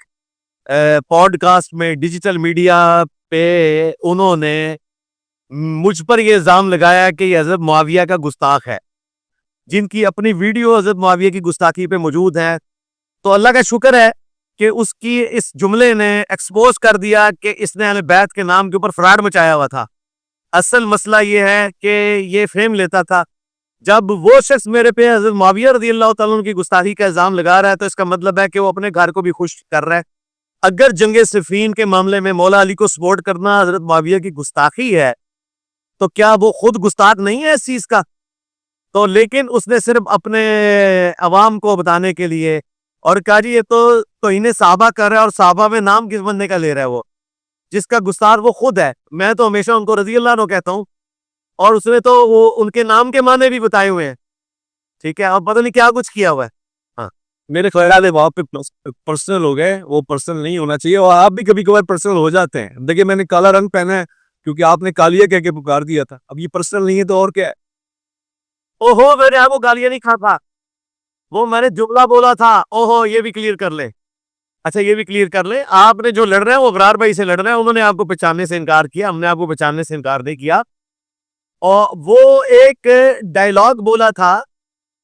پوڈ کاسٹ میں ڈیجیٹل میڈیا پہ انہوں نے مجھ پر یہ الزام لگایا کہ یہ حضرت معاویہ کا گستاخ ہے, جن کی اپنی ویڈیو حضرت معاویہ کی گستاخی پہ موجود ہے. تو اللہ کا شکر ہے کہ اس کی اس جملے نے ایکسپوز کر دیا کہ اس نے اہل بیت کے نام کے اوپر فراڈ مچایا ہوا تھا. اصل مسئلہ یہ ہے کہ یہ فریم لیتا تھا, جب وہ شخص میرے پہ حضرت معاویہ رضی اللہ تعالیٰ عنہ کی گستاخی کا الزام لگا رہا ہے تو اس کا مطلب ہے کہ وہ اپنے گھر کو بھی خوش کر رہا ہے. اگر جنگ صفین کے معاملے میں مولا علی کو سپورٹ کرنا حضرت معاویہ کی گستاخی ہے تو کیا وہ خود گستاخ نہیں ہے اس چیز کا؟ تو لیکن اس نے صرف اپنے عوام کو بتانے کے لیے اور کہا جی یہ تو انہیں صحابہ کر رہا ہے, اور صحابہ میں نام کس بندے کا لے رہا ہے, وہ جس کا گستاخ وہ خود ہے. میں تو ہمیشہ ان کو رضی اللہ عنہ کہتا ہوں, اور اس نے تو وہ ان کے نام کے معنی بھی بتائے ہوئے ہیں. ٹھیک ہے, اب پتہ نہیں کیا کچھ کیا ہوا ہے. ہاں میرے خیال ہے وہاں پہ پرسنل ہو گئے, وہ پرسنل نہیں ہونا چاہیے, اور آپ بھی کبھی کبھار پرسنل ہو جاتے ہیں. دیکھیں میں نے کالا رنگ پہنا ہے کیونکہ آپ نے کالیہ کہہ کے پکار دیا تھا, اب یہ پرسنل نہیں ہے تو اور کیا ہے. اوہو میں نے آپ کو گالیاں نہیں کھاتا, وہ میں نے جملہ بولا تھا. اوہو یہ بھی کلیئر کر لیں. اچھا یہ بھی کلیئر کر لیں, آپ نے جو لڑ رہے ہیں وہ ابرار بھائی سے لڑ رہے ہیں, انہوں نے آپ کو پہچاننے سے انکار کیا, ہم نے آپ کو پہچاننے سے انکار نہیں کیا. اور وہ ایک ڈائلاگ بولا تھا,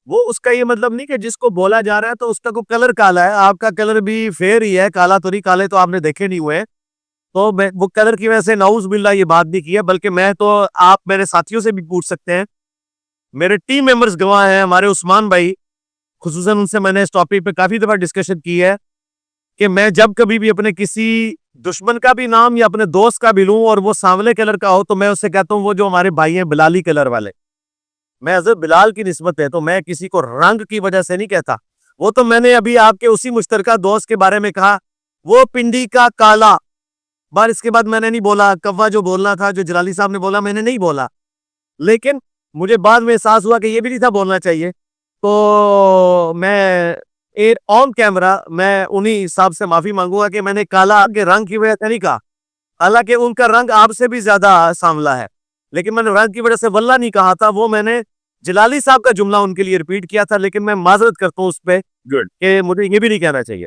وہ اس کا یہ مطلب نہیں کہ جس کو بولا جا رہا ہے تو اس کا کوئی کلر کالا ہے. آپ کا کلر بھی فیئر ہی ہے, کالا تو نہیں, کالے تو آپ نے دیکھے نہیں ہوئے, تو میں وہ کلر کی وجہ سے نعوذ باللہ یہ بات نہیں کی ہے. بلکہ میں تو آپ میرے ساتھیوں سے بھی پوچھ سکتے ہیں, میرے ٹیم ممبرز گواہ ہیں, ہمارے عثمان بھائی خصوصاً, ان سے میں نے اس ٹاپک پہ کافی دفعہ ڈسکشن کی ہے کہ میں جب کبھی بھی اپنے کسی دشمن کا بھی نام یا اپنے دوست کا بھی لوں اور وہ سانولے کلر کا ہو تو میں اس سے کہتا ہوں وہ جو ہمارے بھائی ہیں بلالی کلر والے, میں حضرت بلال کی نسبت ہے, تو میں کسی کو رنگ کی وجہ سے نہیں کہتا. وہ تو میں نے ابھی آپ کے اسی مشترکہ دوست کے بارے میں کہا وہ پنڈی کا کالا, بار اس کے بعد میں نے نہیں بولا. کوا جو بولنا تھا, جو جلالی صاحب نے بولا, میں نے نہیں بولا. لیکن مجھے بعد میں احساس ہوا کہ یہ بھی نہیں تھا بولنا چاہیے. تو میں آن کیمرہ میں انہی صاحب سے معافی مانگوں گا کہ میں نے کالا کے رنگ کی وجہ سے نہیں کہا, حالانکہ ان کا رنگ آپ سے بھی زیادہ سانولا ہے, لیکن میں نے رنگ کی وجہ سے واللہ نہیں کہا تھا. وہ میں نے جلالی صاحب کا جملہ ان کے لیے ریپیٹ کیا تھا, لیکن میں معذرت کرتا ہوں اس پہ گڈ کہ مجھے یہ بھی نہیں کہنا چاہیے.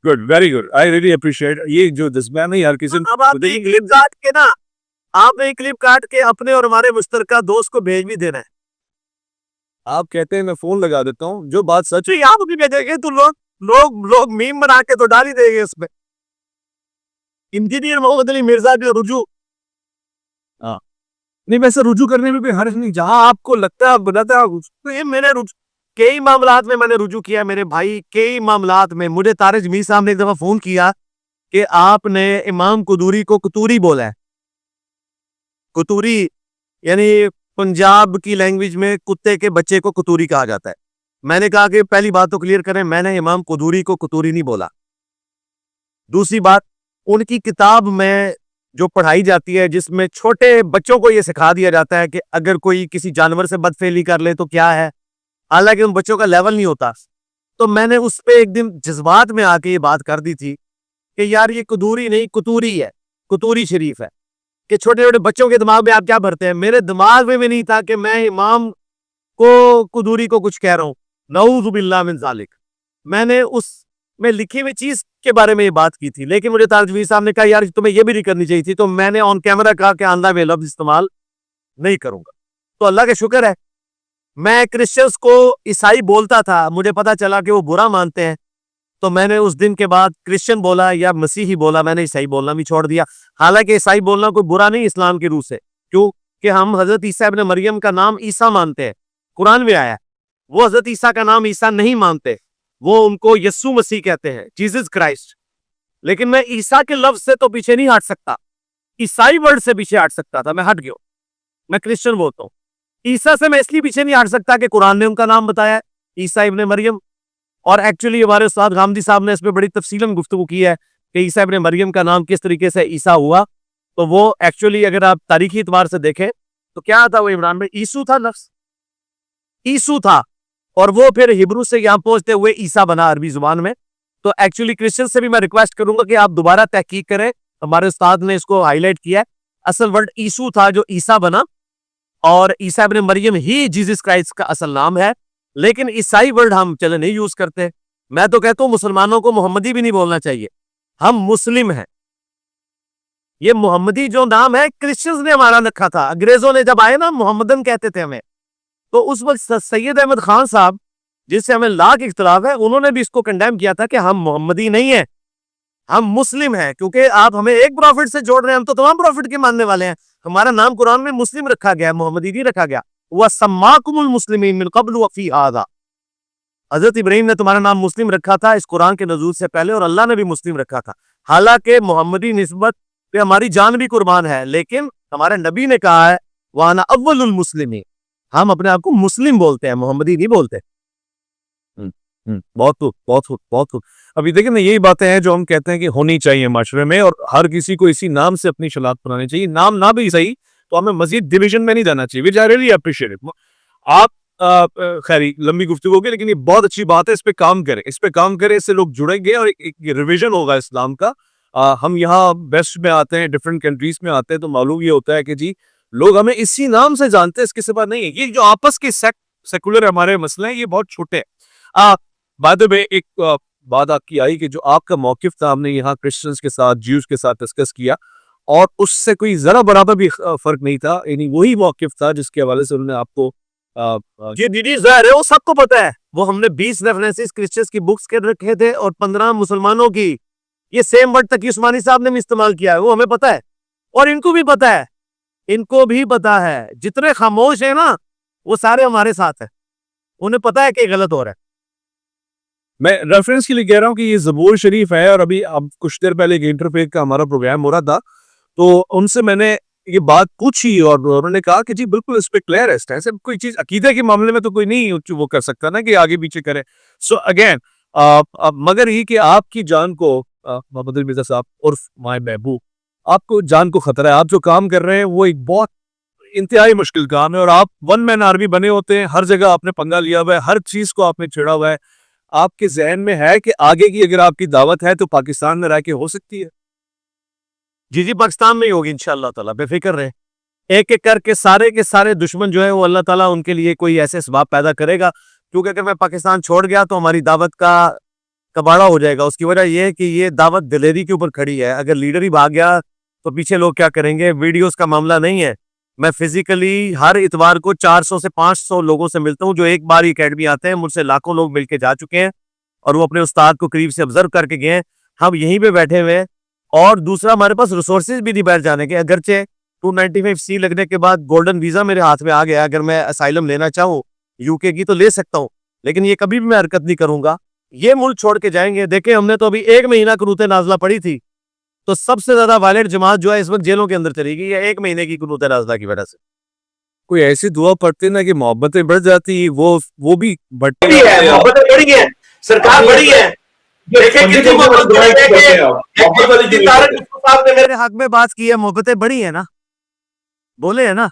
Good very good, I really appreciate. یہ جو جذبہ نہیں ہر کسی اب آپ نے کلپ کاٹ کے نا, آپ نے کلپ کاٹ کے اپنے اور ہمارے مشترکہ دوست کو بھیج بھی دینا ہے. آپ کہتے ہیں میں فون لگا دیتا ہوں, جو بات سچ ہے آپ بھی بھیجیں گے تو لوگ میم بنا کے تو ڈال ہی دیں گے اس پہ. انجینئر محمد علی مرزا کے رجوع نہیں, ویسے رجوع کرنے میں بھی حرج نہیں, جہاں آپ کو لگتا ہے بتاتا ہے. میں نے کئی معاملات میں نے رجوع کیا میرے بھائی, کئی معاملات میں. مجھے طارق جمیل صاحب نے ایک دفعہ فون کیا کہ آپ نے امام قدوری کو قطوری بولا ہے. قطوری یعنی پنجاب کی لینگویج میں کتے کے بچے کو قطوری کہا جاتا ہے. میں نے کہا کہ پہلی بات تو کلیئر کریں, میں نے امام قدوری کو قطوری نہیں بولا. دوسری بات, ان کی کتاب میں جو پڑھائی جاتی ہے, جس میں چھوٹے بچوں کو یہ سکھا دیا جاتا ہے کہ اگر کوئی کسی جانور سے بدفعلی کر لے تو کیا ہے, حالانکہ ان بچوں کا لیول نہیں ہوتا. تو میں نے اس پہ ایک دن جذبات میں آ کے یہ بات کر دی تھی کہ یار یہ قدوری نہیں قطوری ہے, قطوری شریف ہے. کہ چھوٹے چھوٹے بچوں کے دماغ میں آپ کیا بھرتے ہیں, میرے دماغ میں بھی نہیں تھا کہ میں امام کو قدوری کو کچھ کہہ رہا ہوں. نعوذ باللہ من ذالک. میں نے اس میں لکھی ہوئی چیز کے بارے میں یہ بات کی تھی, لیکن مجھے طارق جمیل صاحب نے کہا یار تمہیں یہ بھی نہیں کرنی چاہیے تھی. تو میں نے آن کیمرہ کہا کہ آندہ میں لفظ استعمال نہیں کروں گا. تو اللہ کا شکر ہے, میں کرسچنز کو عیسائی بولتا تھا, مجھے پتا چلا کہ وہ برا مانتے ہیں, تو میں نے اس دن کے بعد کرسچن بولا یا مسیحی بولا, میں نے عیسائی بولنا بھی چھوڑ دیا. حالانکہ عیسائی بولنا کوئی برا نہیں اسلام کی روح سے, کیوں کہ ہم حضرت عیسیٰ ابن مریم کا نام عیسیٰ مانتے ہیں, قرآن میں آیا ہے. وہ حضرت عیسیٰ کا نام عیسیٰ نہیں مانتے, وہ ان کو یسوع مسیح کہتے ہیں, جیزس کرائسٹ. لیکن میں عیسیٰ کے لفظ سے تو پیچھے نہیں ہٹ سکتا, عیسائی ورڈ سے پیچھے ہٹ سکتا تھا, میں ہٹ گیا. میں کرسچن بولتا ہوں. عیسیٰ سے میں اس لیے پیچھے نہیں ہٹ سکتا کہ قرآن نے ان کا نام بتایا ہے عیسیٰ ابن مریم, اور ایکچولی ہمارے استاد غامدی صاحب نے اس پہ بڑی تفصیلاً گفتگو کی ہے کہ عیسیٰ ابن مریم کا نام کس طریقے سے عیسیٰ ہوا. تو وہ ایکچولی اگر آپ تاریخی اعتبار سے دیکھیں تو کیا تھا, وہ عمران میں عیسو تھا, لفظ عیسو تھا, اور وہ پھر ہبرو سے یہاں پہنچتے ہوئے عیسیٰ بنا عربی زبان میں. تو ایکچولی کرسچن سے بھی میں ریکویسٹ کروں گا کہ آپ دوبارہ تحقیق کریں, ہمارے استاد نے اس کو ہائی لائٹ کیا ہے. اصل ورڈ عیسو تھا جو عیسیٰ بنا, اور عیسیٰ ابن مریم ہی جیزس کرائسٹ کا اصل نام ہے. لیکن عیسائی ورڈ ہم چلے نہیں یوز کرتے. میں تو کہتا ہوں مسلمانوں کو محمدی بھی نہیں بولنا چاہیے, ہم مسلم ہیں. یہ محمدی جو نام ہے کرسچنز نے ہمارا رکھا تھا, انگریزوں نے جب آئے نا محمدن کہتے تھے ہمیں. تو اس وقت سید احمد خان صاحب جس سے ہمیں لاکھ اختلاف ہے, انہوں نے بھی اس کو کنڈیم کیا تھا کہ ہم محمدی نہیں ہیں, ہم مسلم ہیں. کیونکہ آپ ہمیں ایک پروفٹ سے جوڑ رہے ہیں, ہم تو تمام پروفٹ کے ماننے والے ہیں. ہمارا نام قرآن میں مسلم رکھا گیا ہے, محمدی نہیں رکھا گیا. وَسَمَّاكُمُ الْمُسْلِمِينَ مِنْ قَبْلُ وَفِي هَذَا. حضرت ابراہیم نے تمہارا نام مسلم رکھا تھا اس قرآن کے نزول سے پہلے, اور اللہ نے بھی مسلم رکھا تھا. حالانکہ محمدی نسبت پہ ہماری جان بھی قربان ہے, لیکن ہمارے نبی نے کہا ہے وَأَنَا أَوَّلُ الْمُسْلِمِينَ. ہم اپنے آپ کو مسلم بولتے ہیں, محمدی نہیں بولتے. بہت خوب, بہت خوب, بہت خوب. ابھی دیکھیں نا, یہی باتیں ہیں جو ہم کہتے ہیں کہ ہونی چاہیے معاشرے میں, اور ہر کسی کو اسی نام سے اپنی شناخت بنانی چاہیے. نام نہ بھی صحیح تو ہمیں مزید ڈویژن میں نہیں جانا چاہیے, which I really appreciate it. آپ خیری لمبی گفتگو ہوگی, لیکن یہ بہت اچھی بات ہے, اس پہ کام کریں, اس پہ کام کریں, اس سے لوگ جڑیں گے اور ایک ریویژن ہوگا اسلام کا. ہم یہاں ویسٹ میں آتے ہیں, ڈفرینٹ کنٹریز میں آتے ہیں, تو معلوم یہ ہوتا ہے کہ جی لوگ ہمیں اسی نام سے جانتے ہیں, اس کے سوا نہیں ہے. یہ جو آپس کے سیکولر ہمارے مسئلے ہیں یہ بہت چھوٹے ہیں. بعد میں ایک بات آپ کی آئی کہ جو آپ کا موقف تھا, ہم نے یہاں کرسچنز کے ساتھ, جیوز کے ساتھ ڈسکس کیا, اور اس سے کوئی ذرا برابر بھی فرق نہیں تھا, یعنی وہی موقف تھا جس کے حوالے سے انہوں نے آپ کو یہ دیدی ظاہر ہے وہ سب کو پتا ہے. وہ ہم نے 20 ریفرنسز کرسچنز کی بکس کے رکھے تھے اور 15 مسلمانوں کی. یہ سیم ورڈ تقی عثمانی صاحب نے بھی استعمال کیا ہے, وہ ہمیں پتا ہے, اور ان کو بھی پتا ہے, ان کو بھی پتا ہے. جتنے خاموش ہیں نا وہ سارے ہمارے ساتھ ہیں, انہیں پتا ہے کہ غلط ہو رہا ہے. میں ریفرنس کے لیے کہہ رہا ہوں کہ یہ زبور شریف ہے, اور ابھی اب کچھ دیر پہلے ایک انٹرفیت کا ہمارا پروگرام ہو رہا تھا, تو ان سے میں نے یہ بات پوچھی اور انہوں نے کہا کہ جی بالکل اس پہ کلیئر ہے. ایسے کوئی چیز عقیدہ کے معاملے میں تو کوئی نہیں وہ کر سکتا نا کہ آگے پیچھے کرے. سو اگین مگر یہ کہ آپ کی جان کو محمد علی مرزا صاحب عرف مائے محبوب, آپ کو جان کو خطرہ ہے. آپ جو کام کر رہے ہیں وہ ایک بہت انتہائی مشکل کام ہے، اور آپ ون مین آرمی بنے ہوتے ہیں، ہر جگہ آپ نے پنگا لیا ہوا ہے، ہر چیز کو آپ نے چھیڑا ہوا ہے. آپ کے ذہن میں ہے کہ آگے کی اگر آپ کی دعوت ہے تو پاکستان میں رہ کے ہو سکتی ہے؟ جی پاکستان میں ہی ہوگی انشاءاللہ تعالیٰ، بے فکر رہے. ایک ایک کر کے سارے دشمن جو ہے وہ اللہ تعالیٰ ان کے لیے کوئی ایسے اسباب پیدا کرے گا، کیونکہ اگر میں پاکستان چھوڑ گیا تو ہماری دعوت کا کباڑا ہو جائے گا. اس کی وجہ یہ ہے کہ یہ دعوت دلیری کے اوپر کھڑی ہے. اگر لیڈر ہی بھاگ گیا تو پیچھے لوگ کیا کریں گے؟ ویڈیوز کا معاملہ نہیں ہے. میں فزیکلی ہر اتوار کو 400 سے 500 لوگوں سے ملتا ہوں جو ایک بار اکیڈمی آتے ہیں. مجھ سے لاکھوں لوگ مل کے جا چکے ہیں اور وہ اپنے استاد کو قریب سے آبزرو کر کے گئے ہیں. ہم یہیں پہ بیٹھے ہوئے ہیں، اور دوسرا ہمارے پاس ریسورسز بھی نہیں باہر جانے کے. اگرچہ 295C لگنے کے بعد گولڈن ویزا میرے ہاتھ میں آ گیا، اگر میں اسائلم لینا چاہوں یو کے کی تو لے سکتا ہوں، لیکن یہ کبھی بھی میں حرکت نہیں کروں گا. یہ ملک چھوڑ کے جائیں گے. دیکھیں ہم نے تو ابھی 1 مہینہ قنوت نازلہ پڑھی تھی، تو سب سے زیادہ وائلنٹ جماعت جو ہے اس وقت جیلوں کے اندر چلی گئی ہے 1 مہینے کی قنوت نازلہ کی وجہ سے. کوئی ایسی دعا پڑھتے نا کہ محبتیں بڑھ جاتی، وہ بھی بڑھتی بڑی ہے، محبتیں بڑی ہیں، سرکار بڑی ہے. دیکھیں کتنی محبت بڑی ہے کہ طارق صاحب نے میرے حق میں بات کی ہے. محبتیں بڑی ہیں نا، بولے ہیں نا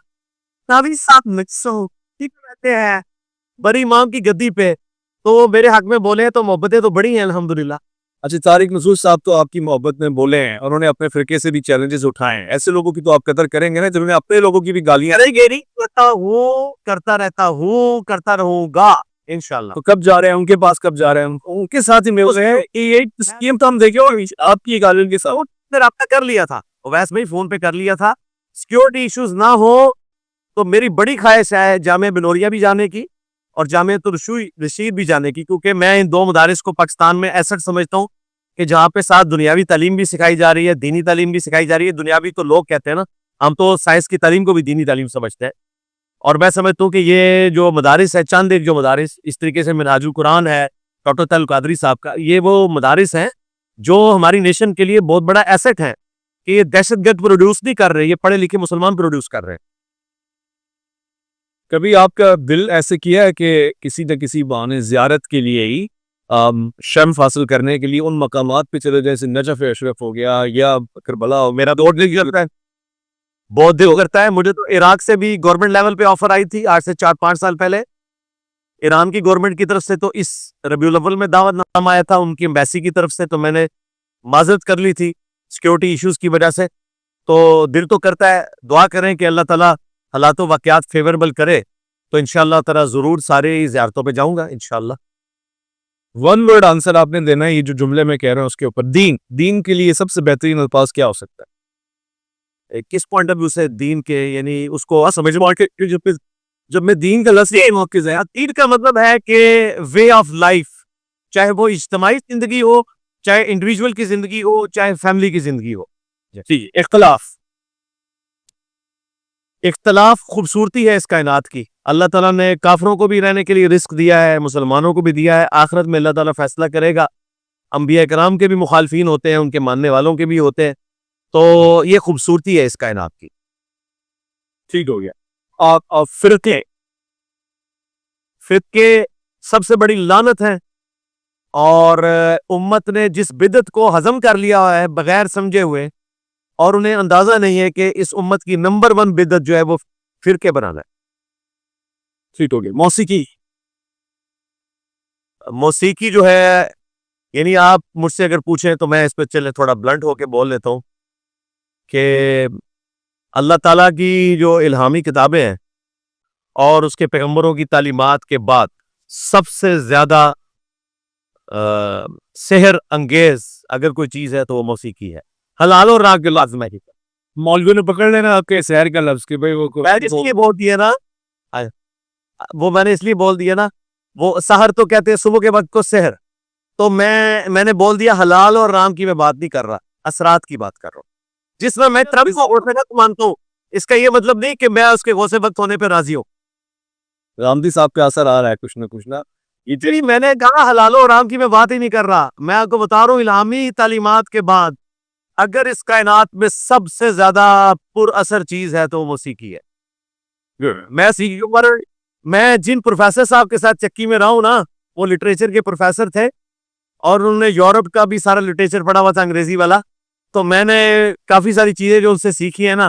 نابی صاحب مکسو ٹھیک رہتے ہیں بڑی امام کی گدی پہ، تو وہ میرے حق میں بولے ہیں تو محبتیں تو بڑی ہیں الحمدللہ. اچھا، طارق مسعود صاحب تو آپ کی محبت میں بولے ہیں، اور انہوں نے اپنے فرقے سے بھی چیلنجز اٹھائے ہیں. ایسے لوگوں کی تو آپ قدر کریں گے نا جنہوں نے اپنے لوگوں کی بھی گالیاں. کرتا رہتا ہوں، کرتا رہوں گا انشاءاللہ. تو کب جا رہے ہیں ان کے پاس؟ کب جا رہے ہیں ان کے ساتھ ہی مل رہے ہیں؟ یہ اسکیم تو ہم دیکھیں اور آپ کی گالیوں کے ساتھ میں رابطہ کر لیا تھا، ویسے میں فون پہ کر لیا تھا. سیکیورٹی ایشوز نہ ہو تو میری بڑی خواہش ہے جامعہ بنوریا بھی جانے کی اور جامعہ رشید بھی جانے کی، کیونکہ میں ان 2 مدارس کو پاکستان میں ایسٹ سمجھتا ہوں کہ جہاں پہ ساتھ دنیاوی تعلیم بھی سکھائی جا رہی ہے، دینی تعلیم بھی سکھائی جا رہی ہے. دنیاوی تو لوگ کہتے ہیں نا، ہم تو سائنس کی تعلیم کو بھی دینی تعلیم سمجھتے ہیں. اور میں سمجھتا ہوں کہ یہ جو مدارس ہے، چند ایک جو مدارس اس طریقے سے منہاج القرآن ہے ڈاکٹر طاہر القادری صاحب کا، یہ وہ مدارس ہیں جو ہماری نیشن کے لیے بہت بڑا ایسٹ ہے کہ یہ دہشت گرد پروڈیوس نہیں کر رہے، یہ پڑھے لکھے مسلمان پروڈیوس کر رہے ہیں. کبھی آپ کا دل ایسے کیا ہے کہ کسی نہ کسی بہانے زیارت کے لیے ہی شرف حاصل کرنے کے لیے ان مقامات پہ چلے، جیسے نجف اشرف ہو گیا یا کربلا ہو؟ میرا دور دل کرتا ہے، بہت دل کرتا ہے. مجھے تو عراق سے بھی گورنمنٹ لیول پہ آفر آئی تھی آج سے 4-5 سال پہلے. ایران کی گورنمنٹ کی طرف سے تو اس ربیع الاول میں دعوت نامہ آیا تھا ان کی ایمبیسی کی طرف سے، تو میں نے معذرت کر لی تھی سیکیورٹی ایشوز کی وجہ سے. تو دل تو کرتا ہے، دعا کریں کہ اللہ تعالیٰ حالات و واقعات فیوربل کرے تو انشاءاللہ تعالیٰ ضرور سارے زیارتوں پہ جاؤں گا انشاءاللہ. ون ورڈ آنسر آپ نے دینا ہے، یہ جو جملے میں کہہ رہا ہوں اس کے اوپر. دین کے لیے سب سے بہترین الفاظ کیا ہو سکتا ہے؟ کس پوائنٹ آف ویو سے دین کے، یعنی اس کو سمجھ جب میں دین کا لفظ دین کا مطلب ہے کہ وے آف لائف، چاہے وہ اجتماعی زندگی ہو، چاہے انڈیویجول کی زندگی ہو، چاہے فیملی کی زندگی ہو. جی، اختلاف خوبصورتی ہے اس کائنات کی. اللہ تعالیٰ نے کافروں کو بھی رہنے کے لیے رزق دیا ہے، مسلمانوں کو بھی دیا ہے. آخرت میں اللہ تعالیٰ فیصلہ کرے گا. انبیاء کرام کے بھی مخالفین ہوتے ہیں، ان کے ماننے والوں کے بھی ہوتے ہیں. تو یہ خوبصورتی ہے اس کائنات کی. ٹھیک ہو گیا. اور فرقے سب سے بڑی لعنت ہے، اور امت نے جس بدعت کو ہضم کر لیا ہے بغیر سمجھے ہوئے، اور انہیں اندازہ نہیں ہے کہ اس امت کی نمبر 1 بدعت جو ہے وہ فرقے بنانا ہے. ٹھیک ہو گیا. موسیقی جو ہے، یعنی آپ مجھ سے اگر پوچھیں تو میں اس پہ چلے تھوڑا بلنٹ ہو کے بول لیتا ہوں کہ اللہ تعالیٰ کی جو الہامی کتابیں ہیں اور اس کے پیغمبروں کی تعلیمات کے بعد سب سے زیادہ سحر انگیز اگر کوئی چیز ہے تو وہ موسیقی ہے. حلال اور راگ کے لازم ہے. مولوی نے پکڑ لینا آپ کے سحر کا لفظ کہ بھائی میں نے اس لیے بول دیا نا، میں نے اس لیے بول دیا نا، وہ سحر تو کہتے ہیں صبح کے وقت کو سحر، تو میں نے بول دیا حلال اور رام کی میں بات نہیں کر رہا، اثرات کی بات کر رہا ہوں. جس میں ٹرمپ کو مانتا ہوں، اس کا یہ مطلب نہیں کہ میں اس کے غوث وقت ہونے پہ راضی ہوں. رامدی صاحب کا اثر آ رہا ہے کچھ نہ کچھ نا. میں نے کہا حلال و حرام کی میں بات ہی نہیں کر رہا. میں آپ کو بتا رہا ہوں الہامی تعلیمات کے بعد اگر اس کائنات میں سب سے زیادہ پر اثر چیز ہے تو وہ موسیقی ہے. میں جن پروفیسر صاحب کے ساتھ چکی میں رہا ہوں نا، وہ لٹریچر کے پروفیسر تھے اور انہوں نے یورپ کا بھی سارا لٹریچر پڑھا ہوا تھا انگریزی والا. تو میں نے کافی ساری چیزیں جو ان سے سیکھی ہیں نا،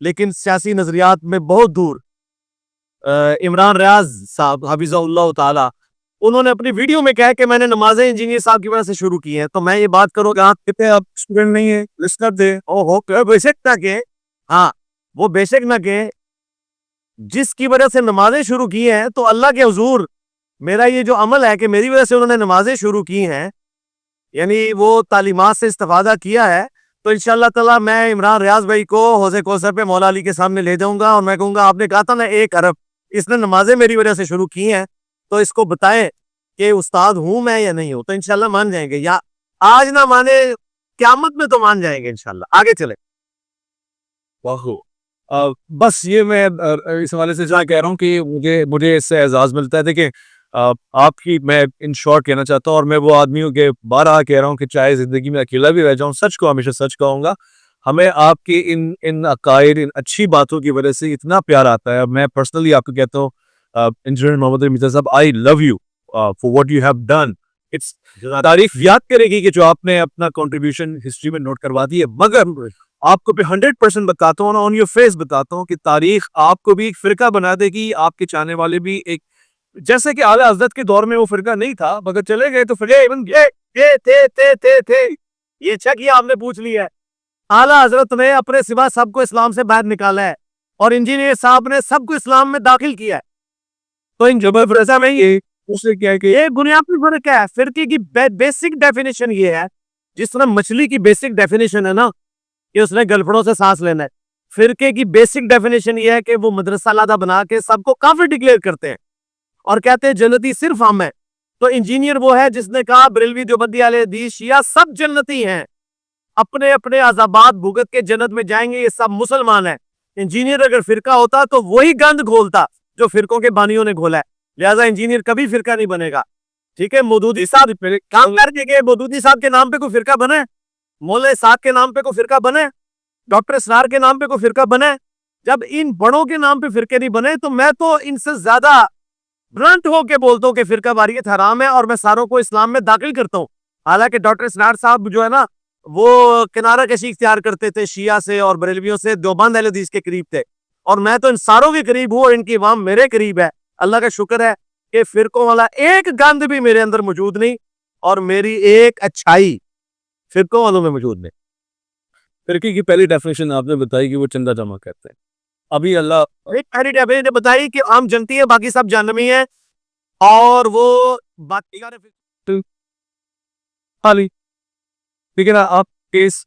لیکن سیاسی نظریات میں بہت دور، عمران ریاض صاحب حفظہ اللہ تعالی، انہوں نے اپنی ویڈیو میں کہا کہ میں نے نمازیں انجینئر صاحب کی وجہ سے شروع کی ہیں. تو میں یہ بات کروں کہ آپ کتنے آپ اسٹوڈنٹ نہیں ہیں، لسنر تھے، بے شک نہ کہ ہاں وہ بے شک نہ کہ جس کی وجہ سے نمازیں شروع کی ہیں، تو اللہ کے حضور میرا یہ جو عمل ہے کہ میری وجہ سے انہوں نے نمازیں شروع کی ہیں، یعنی وہ تعلیمات سے استفادہ کیا ہے، تو انشاءاللہ تعالیٰ میں عمران ریاض بھائی کو حوض کوثر پہ مولا علی کے سامنے لے جاؤں گا اور میں کہوں گا آپ نے کہا تھا نا 1 ارب، اس نے نمازیں میری وجہ سے شروع کی ہیں، تو اس کو بتائیں کہ استاد ہوں میں یا نہیں ہوں. تو انشاءاللہ مان جائیں گے، یا آج نہ مانے قیامت میں تو مان جائیں گے انشاءاللہ. آگے چلے. بس یہ میں اس حوالے سے جہاں کہہ رہا ہوں کہ مجھے اس سے اعزاز ملتا ہے. دیکھیں آپ کی میں ان شارٹ کہنا چاہتا ہوں، اور میں وہ آدمی ہوں کہ بارہا کہہ رہا ہوں کہ چاہے زندگی میں اکیلا بھی رہ جاؤں، سچ کو ہمیشہ سچ کہوں گا. ہمیں آپ کی ان عقائد، ان اچھی باتوں کی وجہ سے اتنا پیار آتا ہے. میں پرسنلی آپ کو کہتا ہوں انجینئر محمد مرزا صاحب، I love you for what you have done. تاریخ یاد کرے گی کہ جو آپ نے اپنا کنٹریبیوشن ہسٹری میں نوٹ کروا دی ہے، مگر آپ کو بھی 100% بتاتا ہوں، آن یور فیس بتاتا ہوں کہ تاریخ آپ کو بھی ایک فرقہ بنا دے گی. آپ کے چاہنے والے بھی ایک، جیسے کہ اعلیٰ حضرت کے دور میں وہ فرقہ نہیں تھا مگر چلے گئے تو یہ اچھا کیا آپ نے پوچھ لیا ہے. اعلیٰ حضرت نے اپنے سوا سب کو اسلام سے باہر نکالا ہے، اور انجینئر صاحب نے سب کو اسلام میں داخل کیا ہے. تو ان جبر فرضہ میں یہ اس سے کیا ہے کہ یہ بنیادی فرق ہے. فرقے کی بیسک ڈیفینیشن یہ ہے، جس طرح مچھلی کی بیسک ڈیفینیشن ہے نا کہ اس نے گلفڑوں سے سانس لینا ہے، فرقے کی بیسک ڈیفینیشن یہ ہے کہ وہ مدرسہ علیحدہ بنا کے سب کو کافر ڈکلیئر کرتے ہیں اور کہتے ہیں جنتی صرف ہم ہیں. تو انجینئر وہ ہے جس نے کہا بریلوی دیوبندی اہل حدیث شیعہ سب جنتی ہیں، اپنے اپنے عذابات بھگت کے جنت میں جائیں گے، یہ سب مسلمان ہیں. انجینئر اگر فرقہ ہوتا تو وہی گند کھولتا جو فرقوں کے بانیوں نے کھولا ہے، لہذا انجینئر کبھی فرقہ نہیں بنے گا. ٹھیک ہے، مودودی صاحب کام کر کے مودودی صاحب کے نام پہ کوئی فرقہ بنے، مولا اسحاق کے نام پہ کوئی فرقہ بنے، ڈاکٹر اسرار کے نام پہ کوئی فرقہ بنے. جب ان بڑوں کے نام پہ فرقے نہیں بنے تو میں تو ان سے زیادہ برنٹ ہو کے بولتا ہوں کہ فرقہ واریت حرام ہے، اور میں ساروں کو اسلام میں داخل کرتا ہوں. حالانکہ ڈاکٹر اسرار صاحب جو ہے نا وہ کنارہ کشی اختیار کرتے تھے شیعہ سے اور بریلویوں سے، دیوبند اہل حدیث کے قریب تھے، اور میں تو ان ساروں کے قریب ہوں اور ان کی عوام میرے قریب ہے. اللہ کا شکر ہے کہ فرقوں والا ایک گند بھی میرے اندر موجود نہیں، اور میری ایک اچھائی فرقوں والوں میں موجود نہیں. فرقے کی پہلی ڈیفینیشن آپ نے بتائی کہ وہ چندہ جمع کرتے ہیں. ابھی اللہ پہلی ڈیفینیشن نے بتائی کہ عام جنتی ہے، باقی سب جہنمی ہیں، اور وہ باقی خالی ٹھیک ہے نا. آپ کیس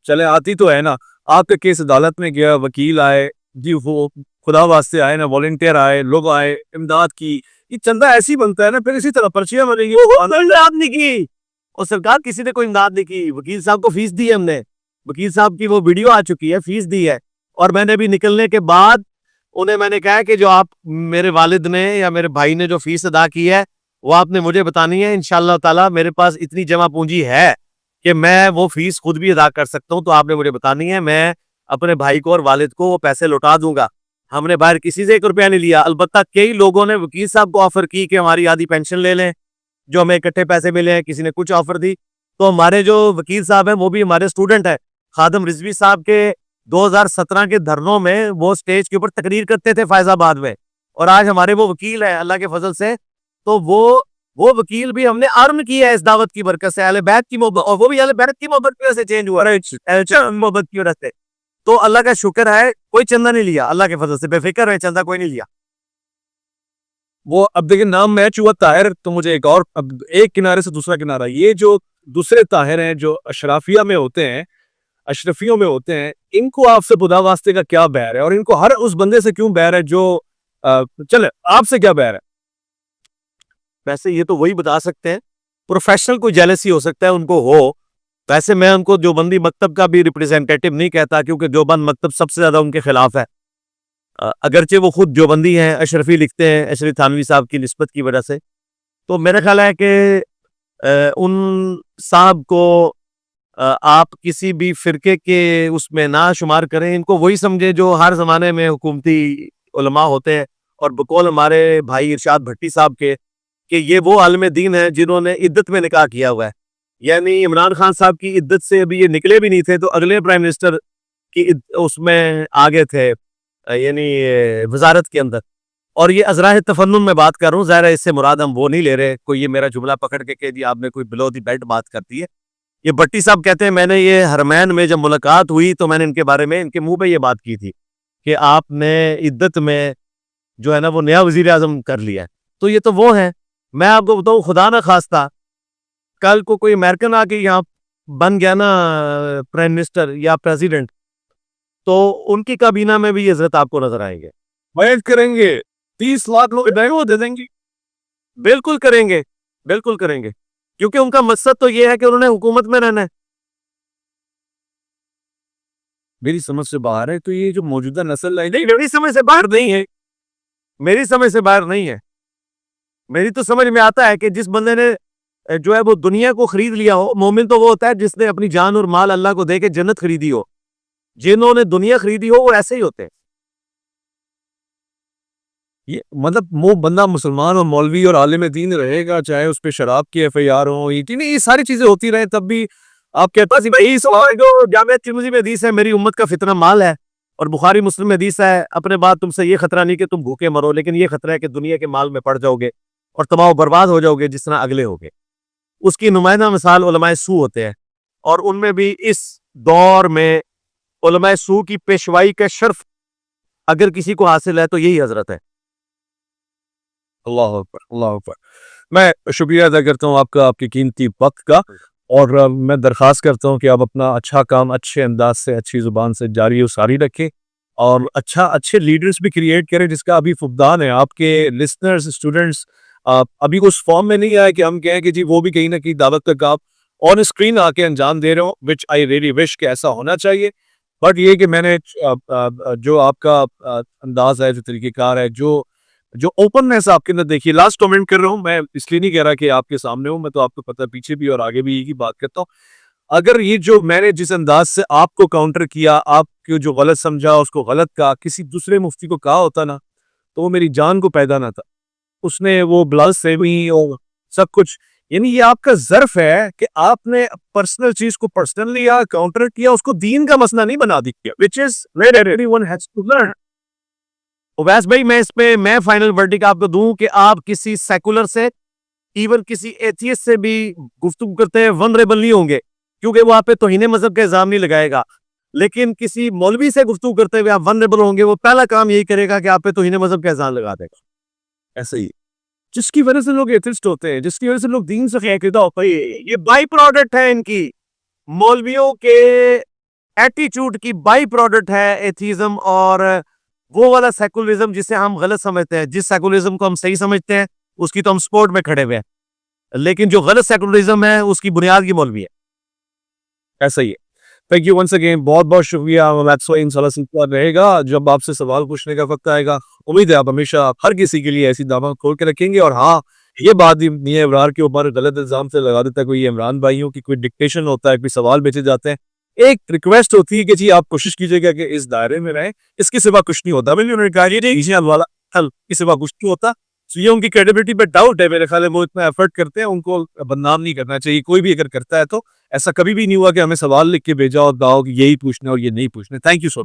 چلے آتی تو ہے نا، آپ کا کیس عدالت میں گیا، وکیل آئے جی، وہ خدا واسطے آئے نا، والنٹیئر آئے، لوگ آئے، امداد کی، یہ چندہ ایسی بنتا ہے نا، پھر اسی طرح پرچیاں بنے گی. امداد نہیں کی، اور سرکار کسی نے کوئی امداد نہیں کی. وکیل صاحب کو فیس دی ہے ہم نے، وکیل صاحب کی وہ ویڈیو آ چکی ہے، فیس دی ہے، اور میں نے بھی نکلنے کے بعد انہیں میں نے کہا کہ جو آپ میرے والد نے یا میرے بھائی نے جو فیس ادا کی ہے وہ آپ نے مجھے بتانی ہے. انشاءاللہ تعالی میرے پاس اتنی جمع پونجی ہے کہ میں وہ فیس خود بھی ادا کر سکتا ہوں. تو آپ نے مجھے بتانی ہے، میں اپنے بھائی کو اور والد کو وہ پیسے لوٹا دوں گا. ہم نے باہر کسی سے 1 روپیہ نہیں لیا. البتہ کئی لوگوں نے وکیل صاحب کو آفر کی کہ ہماری آدھی پینشن لے لیں جو ہمیں اکٹھے پیسے ملے ہیں، کسی نے کچھ آفر دی. تو ہمارے جو وکیل صاحب ہیں وہ بھی ہمارے اسٹوڈنٹ ہیں. خادم رضوی صاحب کے 2017 کے دھرنوں میں وہ سٹیج کے اوپر تقریر کرتے تھے فیض آباد میں، اور آج ہمارے وہ وکیل ہیں اللہ کے فضل سے. تو وہ وکیل بھی ہم نے ارن کیا ہے اس دعوت کی برکت سے، اہل بیت کی محبت، اور وہ بھی اہل بیت کی محبت کی وجہ سے چینج ہوا ہے، محبت کی وجہ سے. تو اللہ کا شکر ہے کوئی چندہ نہیں لیا، اللہ کے فضل سے بے فکر ہے، چندہ کوئی نہیں لیا. وہ اب دیکھیں نام میچ ہوا طاہر، تو مجھے ایک اور، اب ایک کنارے سے دوسرا کنارہ، یہ جو دوسرے طاہر ہیں جو اشرافیہ میں ہوتے ہیں، اشرفیوں میں ہوتے ہیں، ان کو آپ سے خدا واسطے کا کیا بیر ہے، اور ان کو ہر اس بندے سے کیوں بیر ہے جو چلے آپ سے کیا بیر ہے؟ ویسے یہ تو وہی بتا سکتے ہیں، پروفیشنل کوئی جیلسی ہو سکتا ہے ان کو ہو. ویسے میں ان کو دیوبندی مکتب کا بھی ریپریزنٹیٹو نہیں کہتا، کیونکہ دیوبند مکتب سب سے زیادہ ان کے خلاف ہے. اگرچہ وہ خود دیوبندی ہیں، اشرفی لکھتے ہیں اشرف تھانوی صاحب کی نسبت کی وجہ سے. تو میرا خیال ہے کہ ان صاحب کو آپ کسی بھی فرقے کے اس میں نہ شمار کریں. ان کو وہی سمجھے جو ہر زمانے میں حکومتی علماء ہوتے ہیں، اور بقول ہمارے بھائی ارشاد بھٹی صاحب کے کہ یہ وہ عالم دین ہیں جنہوں نے عدت میں نکاح کیا ہوا ہے. یعنی عمران خان صاحب کی عدت سے ابھی یہ نکلے بھی نہیں تھے، تو اگلے پرائم منسٹر کہ اس میں آگے تھے یعنی وزارت کے اندر. اور یہ ازراہ تفنن میں بات کر رہا ہوں, ظاہر ہے اس سے مراد ہم وہ نہیں لے رہے کوئی یہ میرا جملہ پکڑ کے کہ جی آپ نے کوئی بلو دی بیلٹ بات کر دی ہے. یہ بٹی صاحب کہتے ہیں میں نے یہ حرمین میں جب ملاقات ہوئی تو میں نے ان کے بارے میں ان کے منہ پہ یہ بات کی تھی کہ آپ نے عدت میں جو ہے نا وہ نیا وزیر اعظم کر لیا ہے. تو یہ تو وہ ہیں. میں آپ کو بتاؤں خدا نہ خواستہ کل کو کوئی امریکن آ کے یہاں بن گیا نا پرائم منسٹر یا پریزیڈنٹ, تو ان کی کابینہ میں بھی یہ حضرت آپ کو نظر آئیں گے. بیعت کریں گے, 30 لاکھ لوگ وہ دے دیں گے. بالکل کریں گے, بالکل کریں گے, کیونکہ ان کا مقصد تو یہ ہے کہ انہوں نے حکومت میں رہنا ہے. میری سمجھ سے باہر ہے. تو یہ جو موجودہ نسل ہے نہیں, میری سمجھ سے باہر نہیں ہے, میری سمجھ سے باہر نہیں ہے. میری تو سمجھ میں آتا ہے کہ جس بندے نے جو ہے وہ دنیا کو خرید لیا ہو, مومن تو وہ ہوتا ہے جس نے اپنی جان اور مال اللہ کو دے کے جنت خریدی ہو. جنہوں نے دنیا خریدی ہو وہ ایسے ہی ہوتے ہیں. یہ مطلب وہ بندہ مسلمان اور مولوی اور عالم دین رہے گا, چاہے اس پہ شراب کی ایف آئی آر ہو, یہ ساری چیزیں ہوتی رہیں, تب بھی آپ کہتے ہیں بھائی جامعہ ترمذی میں حدیث ہے میری امت کا فتنہ مال ہے, اور بخاری مسلم میں حدیث ہے اپنے بعد تم سے یہ خطرہ نہیں کہ تم بھوکے مرو, لیکن یہ خطرہ ہے کہ دنیا کے مال میں پڑ جاؤ گے اور تباہ و برباد ہو جاؤ گے جس طرح اگلے ہوگے. اس کی نمائندہ مثال علماء سو ہوتے ہیں, اور ان میں بھی اس دور میں علماء سو کی پیشوائی کا شرف اگر کسی کو حاصل ہے تو یہی حضرت ہے. اللہ اکبر, اللہ اکبر. میں شکریہ ادا کرتا ہوں آپ کا, آپ کی قیمتی وقت کا, اور میں درخواست کرتا ہوں کہ آپ اپنا اچھا کام اچھے انداز سے اچھی زبان سے جاری و ساری رکھیں, اور اچھے لیڈرز بھی کریٹ کریں جس کا ابھی فقدان ہے. آپ کے لسنرز, اسٹوڈنٹس ابھی اس فارم میں نہیں آئے کہ ہم کہیں کہ جی وہ بھی کہیں نہ کہیں دعوت تک آپ آن اسکرین آ کے انجام دے رہے ہوں, وچ آئی ریئلی وش کہ ایسا ہونا چاہیے. بٹ یہ کہ میں نے جو آپ کا انداز ہے, جو طریقہ کار ہے, جو اوپننس آپ کے اندر دیکھیے. لاسٹ کمنٹ کر رہا ہوں, میں اس لیے نہیں کہہ رہا کہ آپ کے سامنے ہوں, میں تو آپ کو پتہ پیچھے بھی اور آگے بھی یہی بات کرتا ہوں. اگر یہ جو میں نے جس انداز سے آپ کو کاؤنٹر کیا, آپ کو جو غلط سمجھا اس کو غلط کہا, کسی دوسرے مفتی کو کہا ہوتا نا تو وہ میری جان کو پیدا نہ تھا. اس نے وہ بلاؤز سے بھی اور سب کچھ, یعنی یہ آپ کا ظرف ہے کہ آپ نے پرسنل چیز کو پرسنل لیا, کاؤنٹر کیا, اس کو دین کا مسئلہ نہیں بنا دیا, which is where everyone has to learn. Owais بھائی میں اس پہ میں فائنل ورڈکٹ آپ کو دوں کہ آپ کسی سیکولر سے, ایون کسی ایتھیسٹ سے بھی گفتگو کرتے ہیں ونریبل نہیں ہوں گے, کیونکہ وہ آپ پہ توہین مذہب کا الزام نہیں لگائے گا. لیکن کسی مولوی سے گفتگو کرتے ہوئے آپ ونریبل ہوں گے, وہ پہلا کام یہی کرے گا کہ آپ پہ توہین مذہب کا الزام لگا دے گا. ایسا ہی جس کی وجہ سے لوگ ایتھسٹ ہوتے ہیں, جس کی وجہ سے لوگ دین سے خیقیدہ ہوتے ہیں. یہ بائی پروڈکٹ ہے ان کی, مولویوں کے ایٹیچیوڈ کی بائی پروڈکٹ ہے ایتھیزم, اور وہ والا سیکولرزم جسے ہم غلط سمجھتے ہیں. جس سیکولرزم کو ہم صحیح سمجھتے ہیں اس کی تو ہم سپورٹ میں کھڑے ہوئے ہیں, لیکن جو غلط سیکولرزم ہے اس کی بنیاد کی مولوی ہے. ایسا ہی ہے. تھینک یو ونس اگین, بہت بہت شکریہ. انشاءاللہ سلسلہ رہے گا, جب آپ سے سوال پوچھنے کا وقت آئے گا امید ہے آپ ہمیشہ ہر کسی کے لیے ایسی دعوت کھول کے رکھیں گے. اور ہاں, یہ بات نہیں ہے ابرار کے اوپر غلط الزام سے لگا دیتا ہے کوئی عمران بھائیوں کی, کوئی ڈکٹیشن ہوتا ہے, کوئی سوال بھیجے جاتے ہیں. ایک ریکویسٹ ہوتی ہے کہ جی آپ کوشش کیجئے گا کہ اس دائرے میں رہیں, اس کے سوا کچھ نہیں ہوتا. میں نے انہوں نے کہا یہ والا حل اس سوا کچھ نہیں ہوتا. تو یہ ان کی کریڈیبلٹی پہ ڈاؤٹ ہے میرے خیال ہے. وہ اتنا ایفرٹ کرتے ہیں, ان کو بدنام نہیں کرنا چاہیے. کوئی بھی اگر کرتا ہے تو ایسا کبھی بھی نہیں ہوا کہ ہمیں سوال لکھ کے بھیجا اور کہا کہ یہی پوچھنا اور یہ نہیں پوچھنا. Thank you so much.